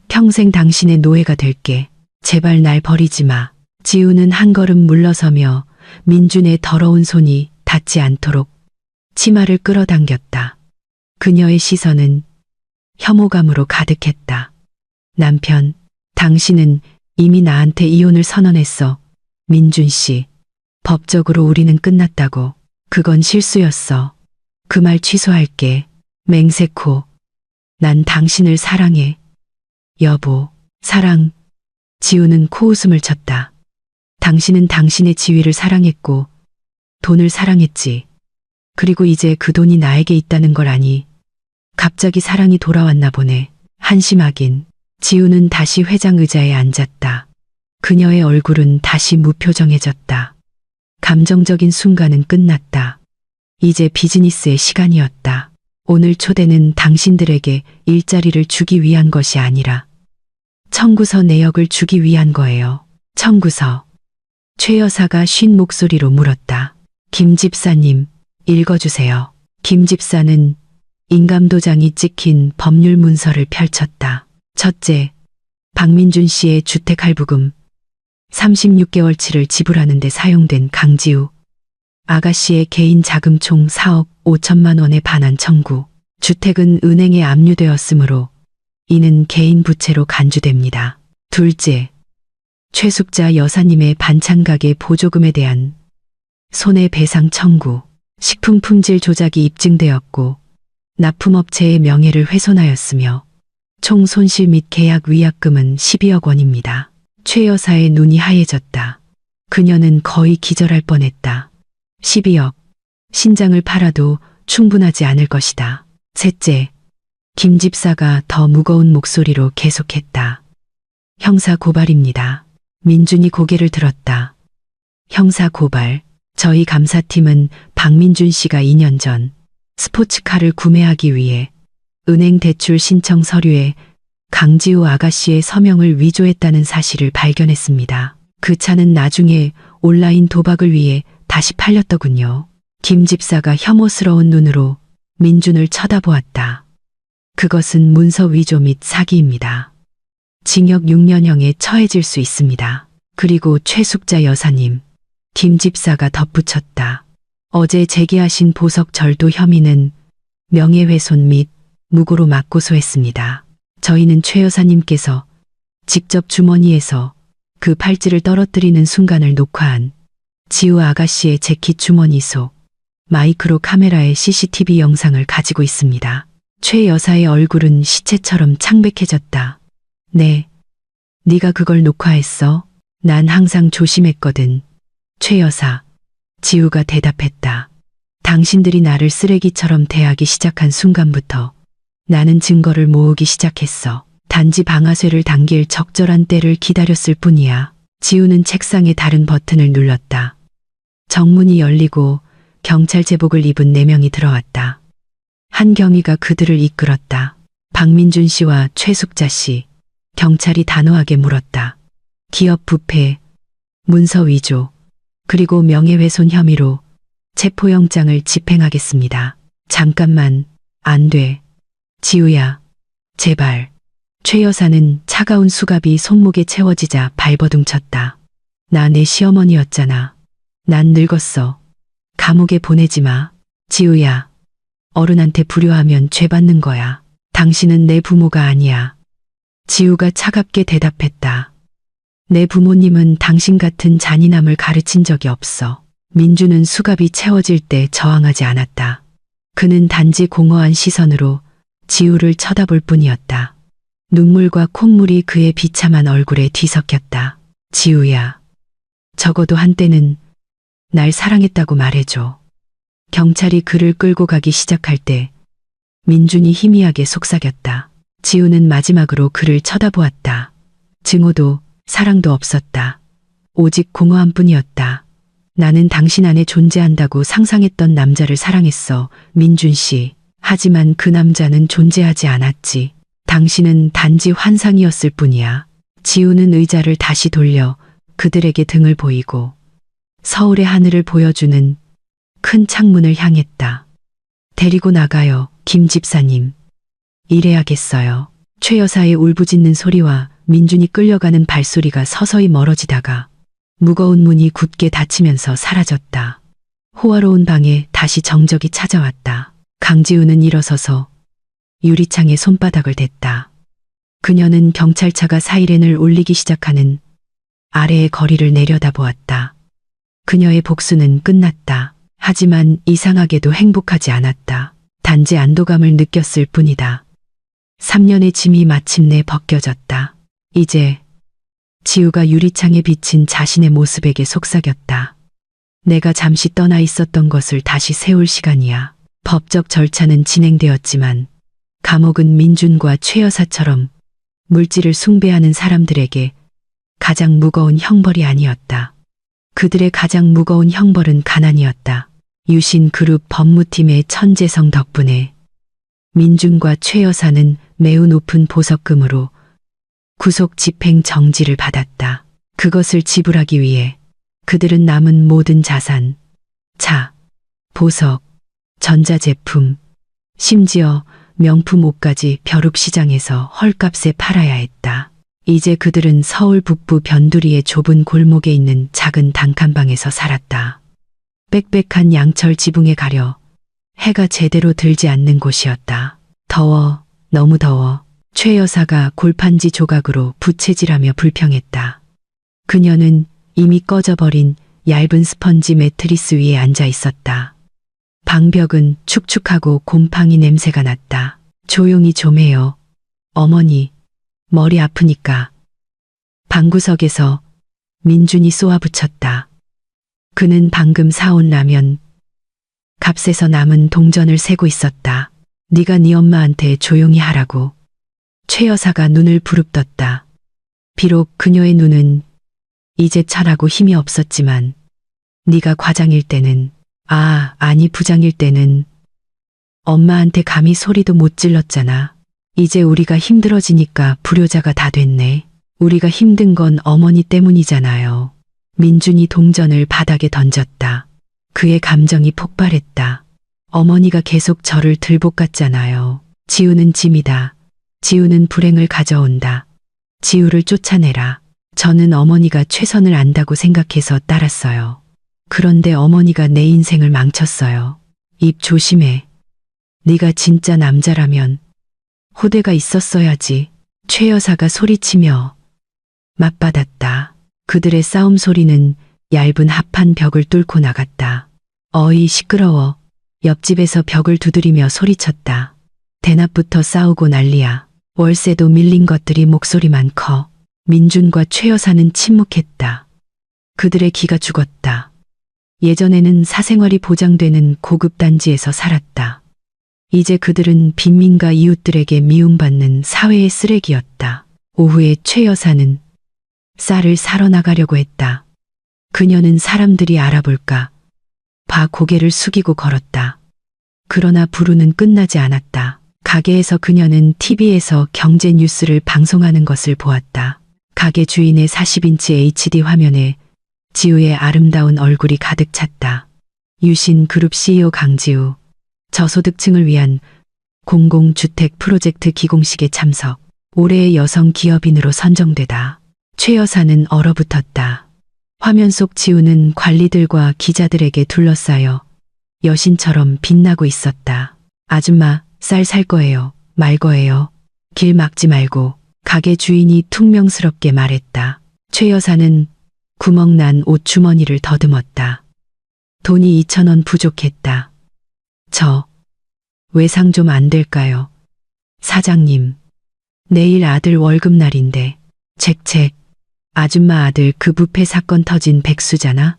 평생 당신의 노예가 될게. 제발 날 버리지 마. 지우는 한 걸음 물러서며 민준의 더러운 손이 닿지 않도록 치마를 끌어당겼다. 그녀의 시선은 혐오감으로 가득했다. 남편, 당신은 이미 나한테 이혼을 선언했어. 민준 씨, 법적으로 우리는 끝났다고. 그건 실수였어. 그 말 취소할게. 맹세코. 난 당신을 사랑해. 여보, 사랑. 지우는 코웃음을 쳤다. 당신은 당신의 지위를 사랑했고 돈을 사랑했지. 그리고 이제 그 돈이 나에게 있다는 걸 아니. 갑자기 사랑이 돌아왔나 보네. 한심하긴. 지우는 다시 회장 의자에 앉았다. 그녀의 얼굴은 다시 무표정해졌다. 감정적인 순간은 끝났다. 이제 비즈니스의 시간이었다. 오늘 초대는 당신들에게 일자리를 주기 위한 것이 아니라 청구서 내역을 주기 위한 거예요. 청구서. 최 여사가 쉰 목소리로 물었다. 김 집사님, 읽어주세요. 김 집사는 인감도장이 찍힌 법률 문서를 펼쳤다. 첫째, 박민준 씨의 주택 할부금 36개월치를 지불하는 데 사용된 강지우 아가씨의 개인 자금 총 4억 5천만 원의 반환 청구. 주택은 은행에 압류되었으므로 이는 개인 부채로 간주됩니다. 둘째, 최숙자 여사님의 반찬가게 보조금에 대한 손해배상 청구. 식품 품질 조작이 입증되었고 납품업체의 명예를 훼손하였으며 총 손실 및 계약 위약금은 12억 원입니다. 최 여사의 눈이 하얘졌다. 그녀는 거의 기절할 뻔했다. 12억. 신장을 팔아도 충분하지 않을 것이다. 셋째, 김 집사가 더 무거운 목소리로 계속했다. 형사 고발입니다. 민준이 고개를 들었다. 형사 고발. 저희 감사팀은 박민준 씨가 2년 전 스포츠카를 구매하기 위해 은행 대출 신청 서류에 강지우 아가씨의 서명을 위조했다는 사실을 발견했습니다. 그 차는 나중에 온라인 도박을 위해 다시 팔렸더군요. 김 집사가 혐오스러운 눈으로 민준을 쳐다보았다. 그것은 문서 위조 및 사기입니다. 징역 6년형에 처해질 수 있습니다. 그리고 최숙자 여사님, 김 집사가 덧붙였다. 어제 제기하신 보석 절도 혐의는 명예훼손 및 무고로 맞고소했습니다. 저희는 최 여사님께서 직접 주머니에서 그 팔찌를 떨어뜨리는 순간을 녹화한 지우 아가씨의 재킷 주머니 속 마이크로 카메라의 CCTV 영상을 가지고 있습니다. 최 여사의 얼굴은 시체처럼 창백해졌다. 네, 네가 그걸 녹화했어? 난 항상 조심했거든. 최 여사, 지우가 대답했다. 당신들이 나를 쓰레기처럼 대하기 시작한 순간부터 나는 증거를 모으기 시작했어. 단지 방아쇠를 당길 적절한 때를 기다렸을 뿐이야. 지우는 책상의 다른 버튼을 눌렀다. 정문이 열리고 경찰 제복을 입은 4명이 들어왔다. 한경희가 그들을 이끌었다. 박민준 씨와 최숙자 씨. 경찰이 단호하게 물었다. 기업 부패, 문서 위조, 그리고 명예훼손 혐의로 체포영장을 집행하겠습니다. 잠깐만, 안 돼. 지우야, 제발. 최 여사는 차가운 수갑이 손목에 채워지자 발버둥쳤다. 나 내 시어머니였잖아. 난 늙었어. 감옥에 보내지 마. 지우야. 어른한테 불효하면 죄 받는 거야. 당신은 내 부모가 아니야. 지우가 차갑게 대답했다. 내 부모님은 당신 같은 잔인함을 가르친 적이 없어. 민주는 수갑이 채워질 때 저항하지 않았다. 그는 단지 공허한 시선으로 지우를 쳐다볼 뿐이었다. 눈물과 콧물이 그의 비참한 얼굴에 뒤섞였다. 지우야. 적어도 한때는 날 사랑했다고 말해줘. 경찰이 그를 끌고 가기 시작할 때 민준이 희미하게 속삭였다. 지우는 마지막으로 그를 쳐다보았다. 증오도 사랑도 없었다. 오직 공허함 뿐이었다. 나는 당신 안에 존재한다고 상상했던 남자를 사랑했어, 민준 씨. 하지만 그 남자는 존재하지 않았지. 당신은 단지 환상이었을 뿐이야. 지우는 의자를 다시 돌려 그들에게 등을 보이고 서울의 하늘을 보여주는 큰 창문을 향했다. 데리고 나가요, 김 집사님. 일해야겠어요. 최 여사의 울부짖는 소리와 민준이 끌려가는 발소리가 서서히 멀어지다가 무거운 문이 굳게 닫히면서 사라졌다. 호화로운 방에 다시 정적이 찾아왔다. 강지우는 일어서서 유리창에 손바닥을 댔다. 그녀는 경찰차가 사이렌을 울리기 시작하는 아래의 거리를 내려다보았다. 그녀의 복수는 끝났다. 하지만 이상하게도 행복하지 않았다. 단지 안도감을 느꼈을 뿐이다. 3년의 짐이 마침내 벗겨졌다. 이제 지우가 유리창에 비친 자신의 모습에게 속삭였다. 내가 잠시 떠나 있었던 것을 다시 세울 시간이야. 법적 절차는 진행되었지만 감옥은 민준과 최 여사처럼 물질을 숭배하는 사람들에게 가장 무거운 형벌이 아니었다. 그들의 가장 무거운 형벌은 가난이었다. 유신그룹 법무팀의 천재성 덕분에 민준과 최 여사는 매우 높은 보석금으로 구속 집행 정지를 받았다. 그것을 지불하기 위해 그들은 남은 모든 자산, 차, 보석, 전자제품, 심지어 명품 옷까지 벼룩시장에서 헐값에 팔아야 했다. 이제 그들은 서울 북부 변두리의 좁은 골목에 있는 작은 단칸방에서 살았다. 빽빽한 양철 지붕에 가려 해가 제대로 들지 않는 곳이었다. 더워, 너무 더워. 최 여사가 골판지 조각으로 부채질하며 불평했다. 그녀는 이미 꺼져버린 얇은 스펀지 매트리스 위에 앉아 있었다. 방벽은 축축하고 곰팡이 냄새가 났다. 조용히 좀 해요. 어머니, 머리 아프니까. 방구석에서 민준이 쏘아붙였다. 그는 방금 사온 라면 값에서 남은 동전을 세고 있었다. 네가 네 엄마한테 조용히 하라고. 최 여사가 눈을 부릅떴다. 비록 그녀의 눈은 이제 차라고 힘이 없었지만 네가 과장일 때는, 아니 부장일 때는 엄마한테 감히 소리도 못 질렀잖아. 이제 우리가 힘들어지니까 불효자가 다 됐네. 우리가 힘든 건 어머니 때문이잖아요. 민준이 동전을 바닥에 던졌다. 그의 감정이 폭발했다. 어머니가 계속 저를 들볶았잖아요. 지우는 짐이다. 지우는 불행을 가져온다. 지우를 쫓아내라. 저는 어머니가 최선을 안다고 생각해서 따랐어요. 그런데 어머니가 내 인생을 망쳤어요. 입 조심해. 네가 진짜 남자라면 호대가 있었어야지. 최 여사가 소리치며 맞받았다. 그들의 싸움 소리는 얇은 합판 벽을 뚫고 나갔다. 어이 시끄러워. 옆집에서 벽을 두드리며 소리쳤다. 대낮부터 싸우고 난리야. 월세도 밀린 것들이 목소리만 커. 민준과 최 여사는 침묵했다. 그들의 기가 죽었다. 예전에는 사생활이 보장되는 고급 단지에서 살았다. 이제 그들은 빈민가 이웃들에게 미움받는 사회의 쓰레기였다. 오후에 최 여사는 쌀을 사러 나가려고 했다. 그녀는 사람들이 알아볼까 봐 고개를 숙이고 걸었다. 그러나 불우는 끝나지 않았다. 가게에서 그녀는 TV에서 경제 뉴스를 방송하는 것을 보았다. 가게 주인의 40인치 HD 화면에 지우의 아름다운 얼굴이 가득 찼다. 유신그룹 CEO 강지우, 저소득층을 위한 공공주택 프로젝트 기공식에 참석. 올해의 여성 기업인으로 선정되다. 최 여사는 얼어붙었다. 화면 속 지우는 관리들과 기자들에게 둘러싸여 여신처럼 빛나고 있었다. 아줌마, 쌀 살 거예요? 말 거예요? 길 막지 말고. 가게 주인이 퉁명스럽게 말했다. 최 여사는 구멍난 옷 주머니를 더듬었다. 돈이 2,000원 부족했다. 저 외상 좀 안 될까요? 사장님, 내일 아들 월급날인데. 첵첵. 아줌마 아들 그 부패 사건 터진 백수잖아.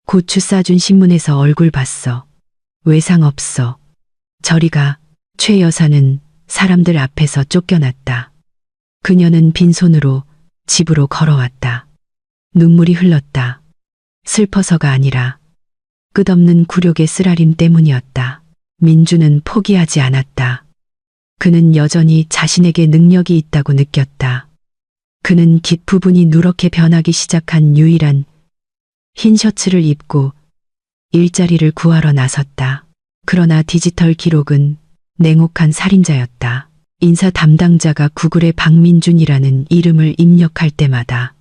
고추 싸준 신문에서 얼굴 봤어. 외상 없어. 저리 가. 최 여사는 사람들 앞에서 쫓겨났다. 그녀는 빈손으로 집으로 걸어왔다. 눈물이 흘렀다. 슬퍼서가 아니라 끝없는 굴욕의 쓰라림 때문이었다. 민주는 포기하지 않았다. 그는 여전히 자신에게 능력이 있다고 느꼈다. 그는 깃부분이 누렇게 변하기 시작한 유일한 흰 셔츠를 입고 일자리를 구하러 나섰다. 그러나 디지털 기록은 냉혹한 살인자였다. 인사 담당자가 구글에 박민준이라는 이름을 입력할 때마다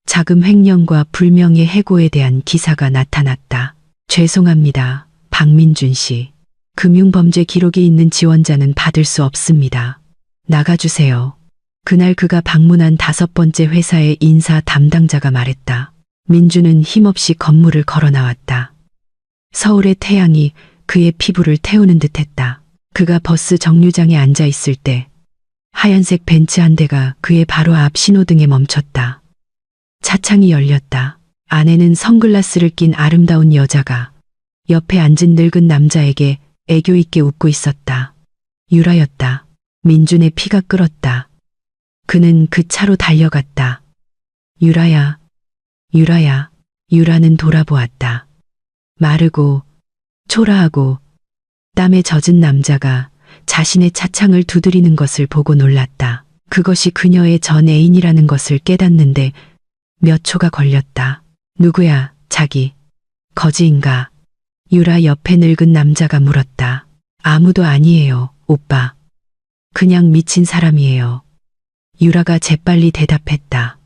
자금 횡령과 불명예 해고에 대한 기사가 나타났다. 죄송합니다, 박민준 씨. 금융범죄 기록이 있는 지원자는 받을 수 없습니다. 나가주세요. 그날 그가 방문한 5번째 회사의 인사 담당자가 말했다. 민주는 힘없이 건물을 걸어 나왔다. 서울의 태양이 그의 피부를 태우는 듯했다. 그가 버스 정류장에 앉아 있을 때 하얀색 벤츠 한 대가 그의 바로 앞 신호등에 멈췄다. 차창이 열렸다. 안에는 선글라스를 낀 아름다운 여자가 옆에 앉은 늙은 남자에게 애교 있게 웃고 있었다. 유라였다. 민준의 피가 끓었다. 그는 그 차로 달려갔다. 유라야, 유라야. 유라는 돌아보았다. 마르고 초라하고 땀에 젖은 남자가 자신의 차창을 두드리는 것을 보고 놀랐다. 그것이 그녀의 전 애인이라는 것을 깨닫는데 몇 초가 걸렸다. 누구야, 자기? 거지인가? 유라 옆에 늙은 남자가 물었다. 아무도 아니에요, 오빠. 그냥 미친 사람이에요. 유라가 재빨리 대답했다.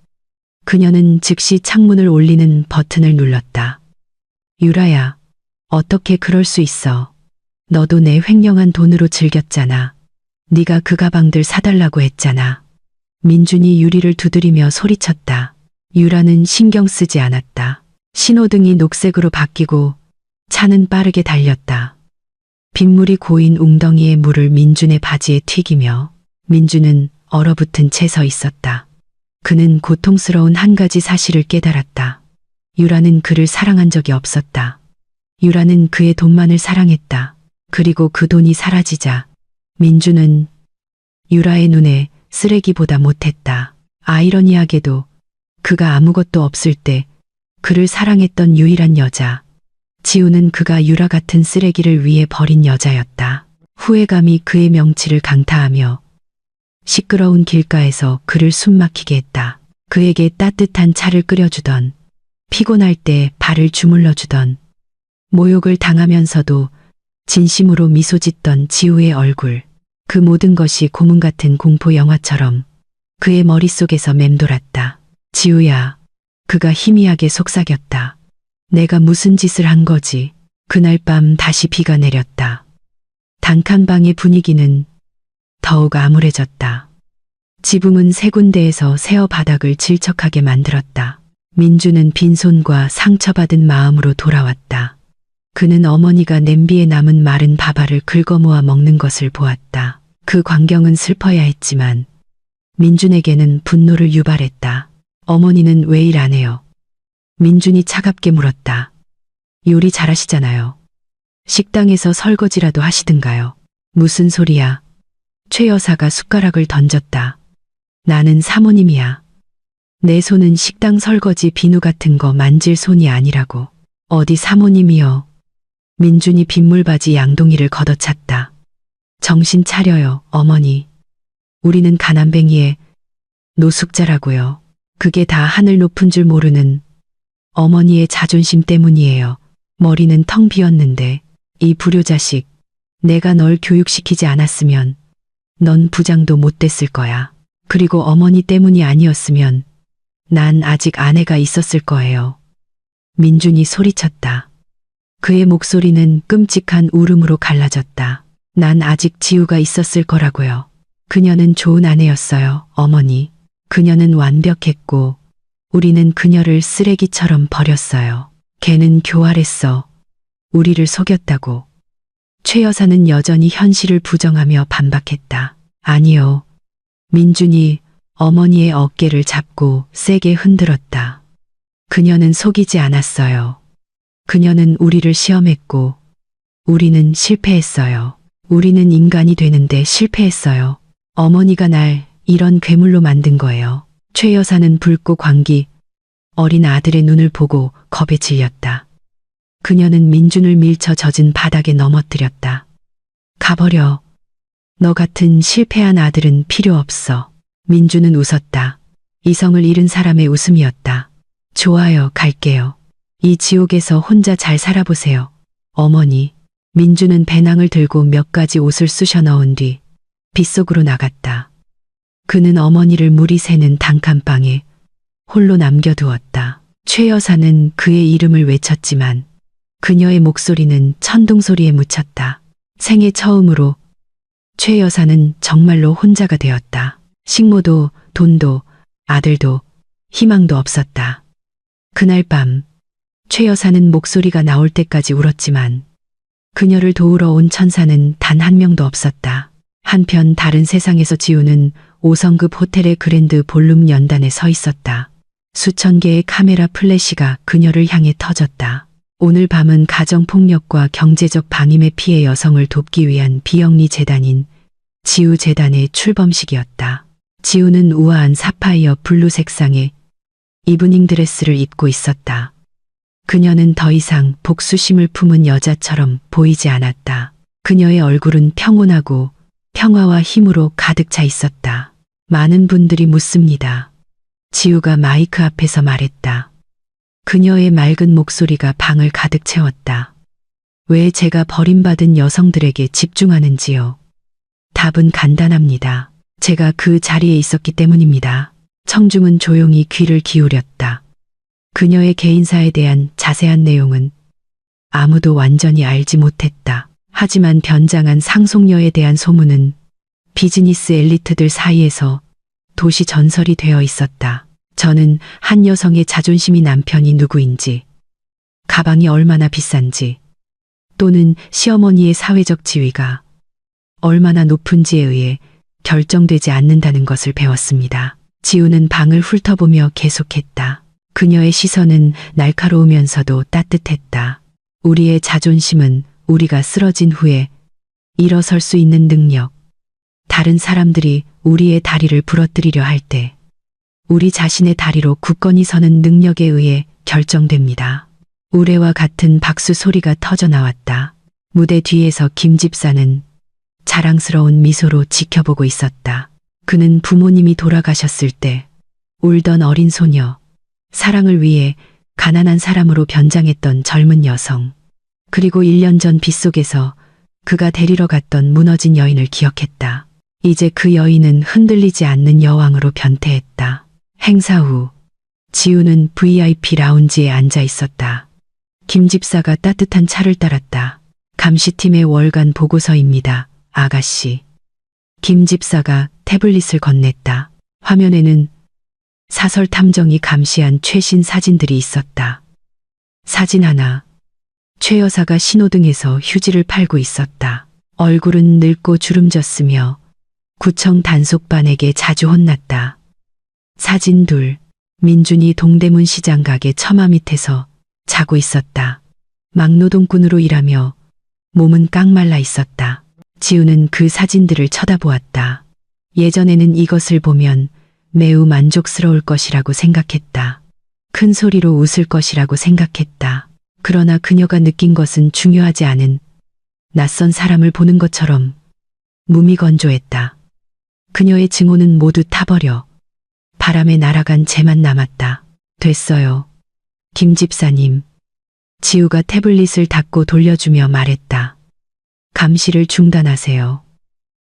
그녀는 즉시 창문을 올리는 버튼을 눌렀다. 유라야, 어떻게 그럴 수 있어? 너도 내 횡령한 돈으로 즐겼잖아. 네가 그 가방들 사달라고 했잖아. 민준이 유리를 두드리며 소리쳤다. 유라는 신경 쓰지 않았다. 신호등이 녹색으로 바뀌고 차는 빠르게 달렸다. 빗물이 고인 웅덩이의 물을 민준의 바지에 튀기며 민준은 얼어붙은 채 서 있었다. 그는 고통스러운 한 가지 사실을 깨달았다. 유라는 그를 사랑한 적이 없었다. 유라는 그의 돈만을 사랑했다. 그리고 그 돈이 사라지자 민준은 유라의 눈에 쓰레기보다 못했다. 아이러니하게도 그가 아무것도 없을 때 그를 사랑했던 유일한 여자, 지우는 그가 유라 같은 쓰레기를 위해 버린 여자였다. 후회감이 그의 명치를 강타하며 시끄러운 길가에서 그를 숨막히게 했다. 그에게 따뜻한 차를 끓여주던, 피곤할 때 발을 주물러주던, 모욕을 당하면서도 진심으로 미소 짓던 지우의 얼굴. 그 모든 것이 고문 같은 공포 영화처럼 그의 머릿속에서 맴돌았다. 지우야. 그가 희미하게 속삭였다. 내가 무슨 짓을 한 거지? 그날 밤 다시 비가 내렸다. 단칸방의 분위기는 더욱 암울해졌다. 지붕은 세 군데에서 세어 바닥을 질척하게 만들었다. 민주는 빈손과 상처받은 마음으로 돌아왔다. 그는 어머니가 냄비에 남은 마른 밥알을 긁어모아 먹는 것을 보았다. 그 광경은 슬퍼야 했지만 민준에게는 분노를 유발했다. 어머니는 왜 일 안 해요? 민준이 차갑게 물었다. 요리 잘하시잖아요. 식당에서 설거지라도 하시든가요. 무슨 소리야? 최 여사가 숟가락을 던졌다. 나는 사모님이야. 내 손은 식당 설거지 비누 같은 거 만질 손이 아니라고. 어디 사모님이요. 민준이 빗물바지 양동이를 걷어찼다. 정신 차려요, 어머니. 우리는 가난뱅이의 노숙자라고요. 그게 다 하늘 높은 줄 모르는 어머니의 자존심 때문이에요. 머리는 텅 비었는데 이 불효자식, 내가 널 교육시키지 않았으면 넌 부장도 못 됐을 거야. 그리고 어머니 때문이 아니었으면 난 아직 아내가 있었을 거예요. 민준이 소리쳤다. 그의 목소리는 끔찍한 울음으로 갈라졌다. 난 아직 지우가 있었을 거라고요. 그녀는 좋은 아내였어요, 어머니. 그녀는 완벽했고 우리는 그녀를 쓰레기처럼 버렸어요. 걔는 교활했어. 우리를 속였다고. 최 여사는 여전히 현실을 부정하며 반박했다. 아니요. 민준이 어머니의 어깨를 잡고 세게 흔들었다. 그녀는 속이지 않았어요. 그녀는 우리를 시험했고 우리는 실패했어요. 우리는 인간이 되는데 실패했어요. 어머니가 날 이런 괴물로 만든 거예요. 최 여사는 붉고 광기 어린 아들의 눈을 보고 겁에 질렸다. 그녀는 민준을 밀쳐 젖은 바닥에 넘어뜨렸다. 가버려. 너 같은 실패한 아들은 필요 없어. 민준은 웃었다. 이성을 잃은 사람의 웃음이었다. 좋아요, 갈게요. 이 지옥에서 혼자 잘 살아보세요. 어머니. 민준은 배낭을 들고 몇 가지 옷을 쑤셔 넣은 뒤 빗속으로 나갔다. 그는 어머니를 물이 새는 단칸방에 홀로 남겨두었다. 최 여사는 그의 이름을 외쳤지만 그녀의 목소리는 천둥소리에 묻혔다. 생애 처음으로 최 여사는 정말로 혼자가 되었다. 식모도 돈도 아들도 희망도 없었다. 그날 밤 최 여사는 목소리가 나올 때까지 울었지만 그녀를 도우러 온 천사는 단 한 명도 없었다. 한편 다른 세상에서 지우는 5성급 호텔의 그랜드 볼룸 연단에 서 있었다. 수천 개의 카메라 플래시가 그녀를 향해 터졌다. 오늘 밤은 가정폭력과 경제적 방임에 피해 여성을 돕기 위한 비영리 재단인 지우 재단의 출범식이었다. 지우는 우아한 사파이어 블루 색상의 이브닝 드레스를 입고 있었다. 그녀는 더 이상 복수심을 품은 여자처럼 보이지 않았다. 그녀의 얼굴은 평온하고 평화와 힘으로 가득 차 있었다. 많은 분들이 묻습니다. 지우가 마이크 앞에서 말했다. 그녀의 맑은 목소리가 방을 가득 채웠다. 왜 제가 버림받은 여성들에게 집중하는지요? 답은 간단합니다. 제가 그 자리에 있었기 때문입니다. 청중은 조용히 귀를 기울였다. 그녀의 개인사에 대한 자세한 내용은 아무도 완전히 알지 못했다. 하지만 변장한 상속녀에 대한 소문은 비즈니스 엘리트들 사이에서 도시 전설이 되어 있었다. 저는 한 여성의 자존심이 남편이 누구인지, 가방이 얼마나 비싼지, 또는 시어머니의 사회적 지위가 얼마나 높은지에 의해 결정되지 않는다는 것을 배웠습니다. 지우는 방을 훑어보며 계속했다. 그녀의 시선은 날카로우면서도 따뜻했다. 우리의 자존심은 우리가 쓰러진 후에 일어설 수 있는 능력, 다른 사람들이 우리의 다리를 부러뜨리려 할 때 우리 자신의 다리로 굳건히 서는 능력에 의해 결정됩니다. 우레와 같은 박수 소리가 터져 나왔다. 무대 뒤에서 김 집사는 자랑스러운 미소로 지켜보고 있었다. 그는 부모님이 돌아가셨을 때 울던 어린 소녀, 사랑을 위해 가난한 사람으로 변장했던 젊은 여성, 그리고 1년 전 빗속에서 그가 데리러 갔던 무너진 여인을 기억했다. 이제 그 여인은 흔들리지 않는 여왕으로 변태했다. 행사 후 지우는 VIP 라운지에 앉아 있었다. 김 집사가 따뜻한 차를 따랐다. 감시팀의 월간 보고서입니다, 아가씨. 김 집사가 태블릿을 건넸다. 화면에는 사설 탐정이 감시한 최신 사진들이 있었다. 사진 하나. 최 여사가 신호등에서 휴지를 팔고 있었다. 얼굴은 늙고 주름졌으며 구청 단속반에게 자주 혼났다. 사진 둘. 민준이 동대문 시장 가게 처마 밑에서 자고 있었다. 막노동꾼으로 일하며 몸은 깡말라 있었다. 지우는 그 사진들을 쳐다보았다. 예전에는 이것을 보면 매우 만족스러울 것이라고 생각했다. 큰 소리로 웃을 것이라고 생각했다. 그러나 그녀가 느낀 것은 중요하지 않은 낯선 사람을 보는 것처럼 무미건조했다. 그녀의 증오는 모두 타버려 바람에 날아간 재만 남았다. 됐어요. 김 집사님. 지우가 태블릿을 닫고 돌려주며 말했다. 감시를 중단하세요.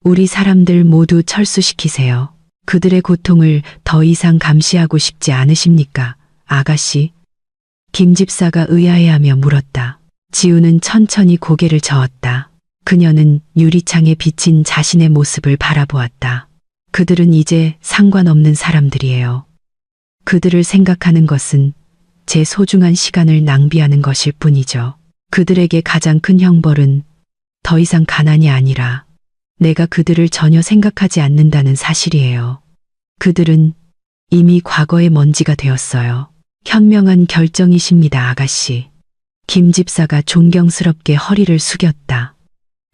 우리 사람들 모두 철수시키세요. 그들의 고통을 더 이상 감시하고 싶지 않으십니까, 아가씨? 김 집사가 의아해하며 물었다. 지우는 천천히 고개를 저었다. 그녀는 유리창에 비친 자신의 모습을 바라보았다. 그들은 이제 상관없는 사람들이에요. 그들을 생각하는 것은 제 소중한 시간을 낭비하는 것일 뿐이죠. 그들에게 가장 큰 형벌은 더 이상 가난이 아니라 내가 그들을 전혀 생각하지 않는다는 사실이에요. 그들은 이미 과거의 먼지가 되었어요. 현명한 결정이십니다, 아가씨. 김 집사가 존경스럽게 허리를 숙였다.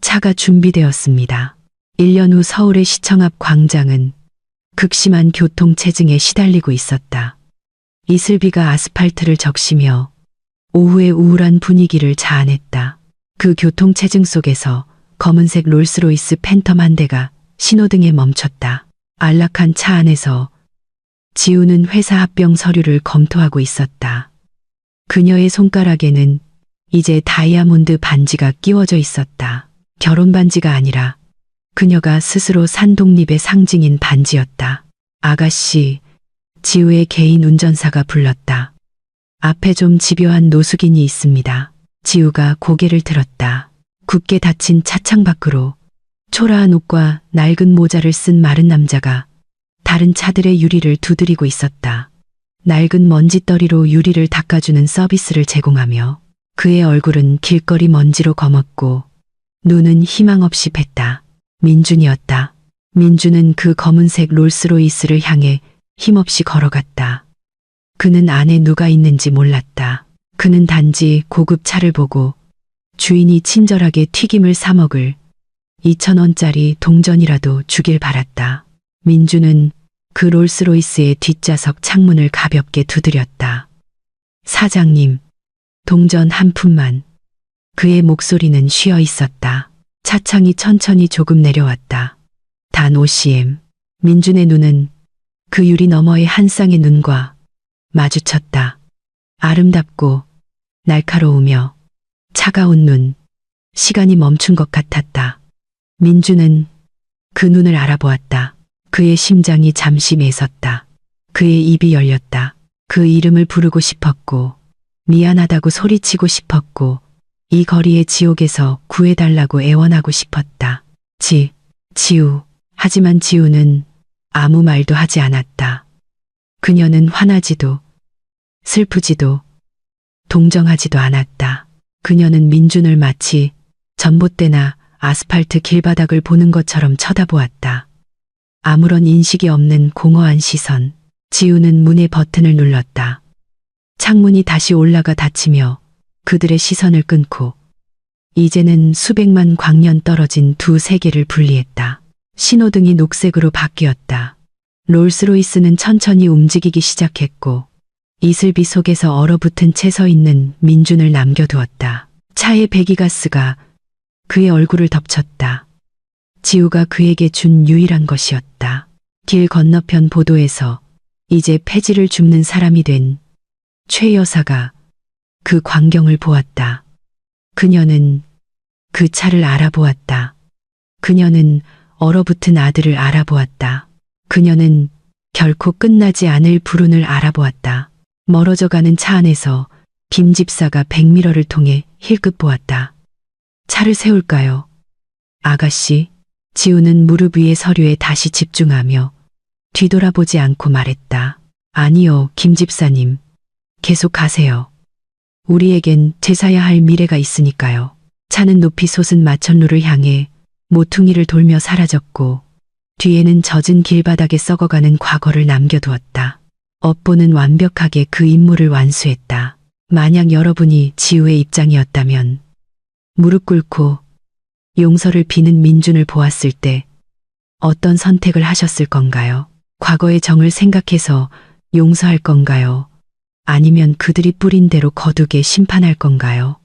차가 준비되었습니다. 1년 후 서울의 시청 앞 광장은 극심한 교통체증에 시달리고 있었다. 이슬비가 아스팔트를 적시며 오후의 우울한 분위기를 자아냈다. 그 교통체증 속에서 검은색 롤스로이스 팬텀 한 대가 신호등에 멈췄다. 안락한 차 안에서 지우는 회사 합병 서류를 검토하고 있었다. 그녀의 손가락에는 이제 다이아몬드 반지가 끼워져 있었다. 결혼 반지가 아니라 그녀가 스스로 산 독립의 상징인 반지였다. 아가씨, 지우의 개인 운전사가 불렀다. 앞에 좀 집요한 노숙인이 있습니다. 지우가 고개를 들었다. 굳게 닫힌 차창 밖으로 초라한 옷과 낡은 모자를 쓴 마른 남자가 다른 차들의 유리를 두드리고 있었다. 낡은 먼지더리로 유리를 닦아주는 서비스를 제공하며 그의 얼굴은 길거리 먼지로 검었고 눈은 희망 없이 뱄다. 민준이었다. 민준은 그 검은색 롤스로이스를 향해 힘없이 걸어갔다. 그는 안에 누가 있는지 몰랐다. 그는 단지 고급 차를 보고 주인이 친절하게 튀김을 사 먹을 2,000원짜리 동전이라도 주길 바랐다. 민준은 그 롤스로이스의 뒷좌석 창문을 가볍게 두드렸다. 사장님, 동전 한 푼만. 그의 목소리는 쉬어 있었다. 차창이 천천히 조금 내려왔다. 단 5cm. 민준의 눈은 그 유리 너머의 한 쌍의 눈과 마주쳤다. 아름답고 날카로우며 차가운 눈. 시간이 멈춘 것 같았다. 민준은 그 눈을 알아보았다. 그의 심장이 잠시 맺었다. 그의 입이 열렸다. 그 이름을 부르고 싶었고 미안하다고 소리치고 싶었고 이 거리의 지옥에서 구해달라고 애원하고 싶었다. 지우. 하지만 지우는 아무 말도 하지 않았다. 그녀는 화나지도 슬프지도 동정하지도 않았다. 그녀는 민준을 마치 전봇대나 아스팔트 길바닥을 보는 것처럼 쳐다보았다. 아무런 인식이 없는 공허한 시선. 지우는 문의 버튼을 눌렀다. 창문이 다시 올라가 닫히며 그들의 시선을 끊고 이제는 수백만 광년 떨어진 두 세계를 분리했다. 신호등이 녹색으로 바뀌었다. 롤스로이스는 천천히 움직이기 시작했고 이슬비 속에서 얼어붙은 채 서 있는 민준을 남겨두었다. 차의 배기가스가 그의 얼굴을 덮쳤다. 지우가 그에게 준 유일한 것이었다. 길 건너편 보도에서 이제 폐지를 줍는 사람이 된 최 여사가 그 광경을 보았다. 그녀는 그 차를 알아보았다. 그녀는 얼어붙은 아들을 알아보았다. 그녀는 결코 끝나지 않을 불운을 알아보았다. 멀어져가는 차 안에서 김 집사가 백미러를 통해 힐끗 보았다. 차를 세울까요? 아가씨. 지우는 무릎 위의 서류에 다시 집중하며 뒤돌아보지 않고 말했다. 아니요, 김 집사님. 계속 가세요. 우리에겐 되사야 할 미래가 있으니까요. 차는 높이 솟은 마천루를 향해 모퉁이를 돌며 사라졌고 뒤에는 젖은 길바닥에 썩어가는 과거를 남겨두었다. 업보는 완벽하게 그 임무를 완수했다. 만약 여러분이 지우의 입장이었다면 무릎 꿇고 용서를 비는 민준을 보았을 때 어떤 선택을 하셨을 건가요? 과거의 정을 생각해서 용서할 건가요? 아니면 그들이 뿌린 대로 거두게 심판할 건가요?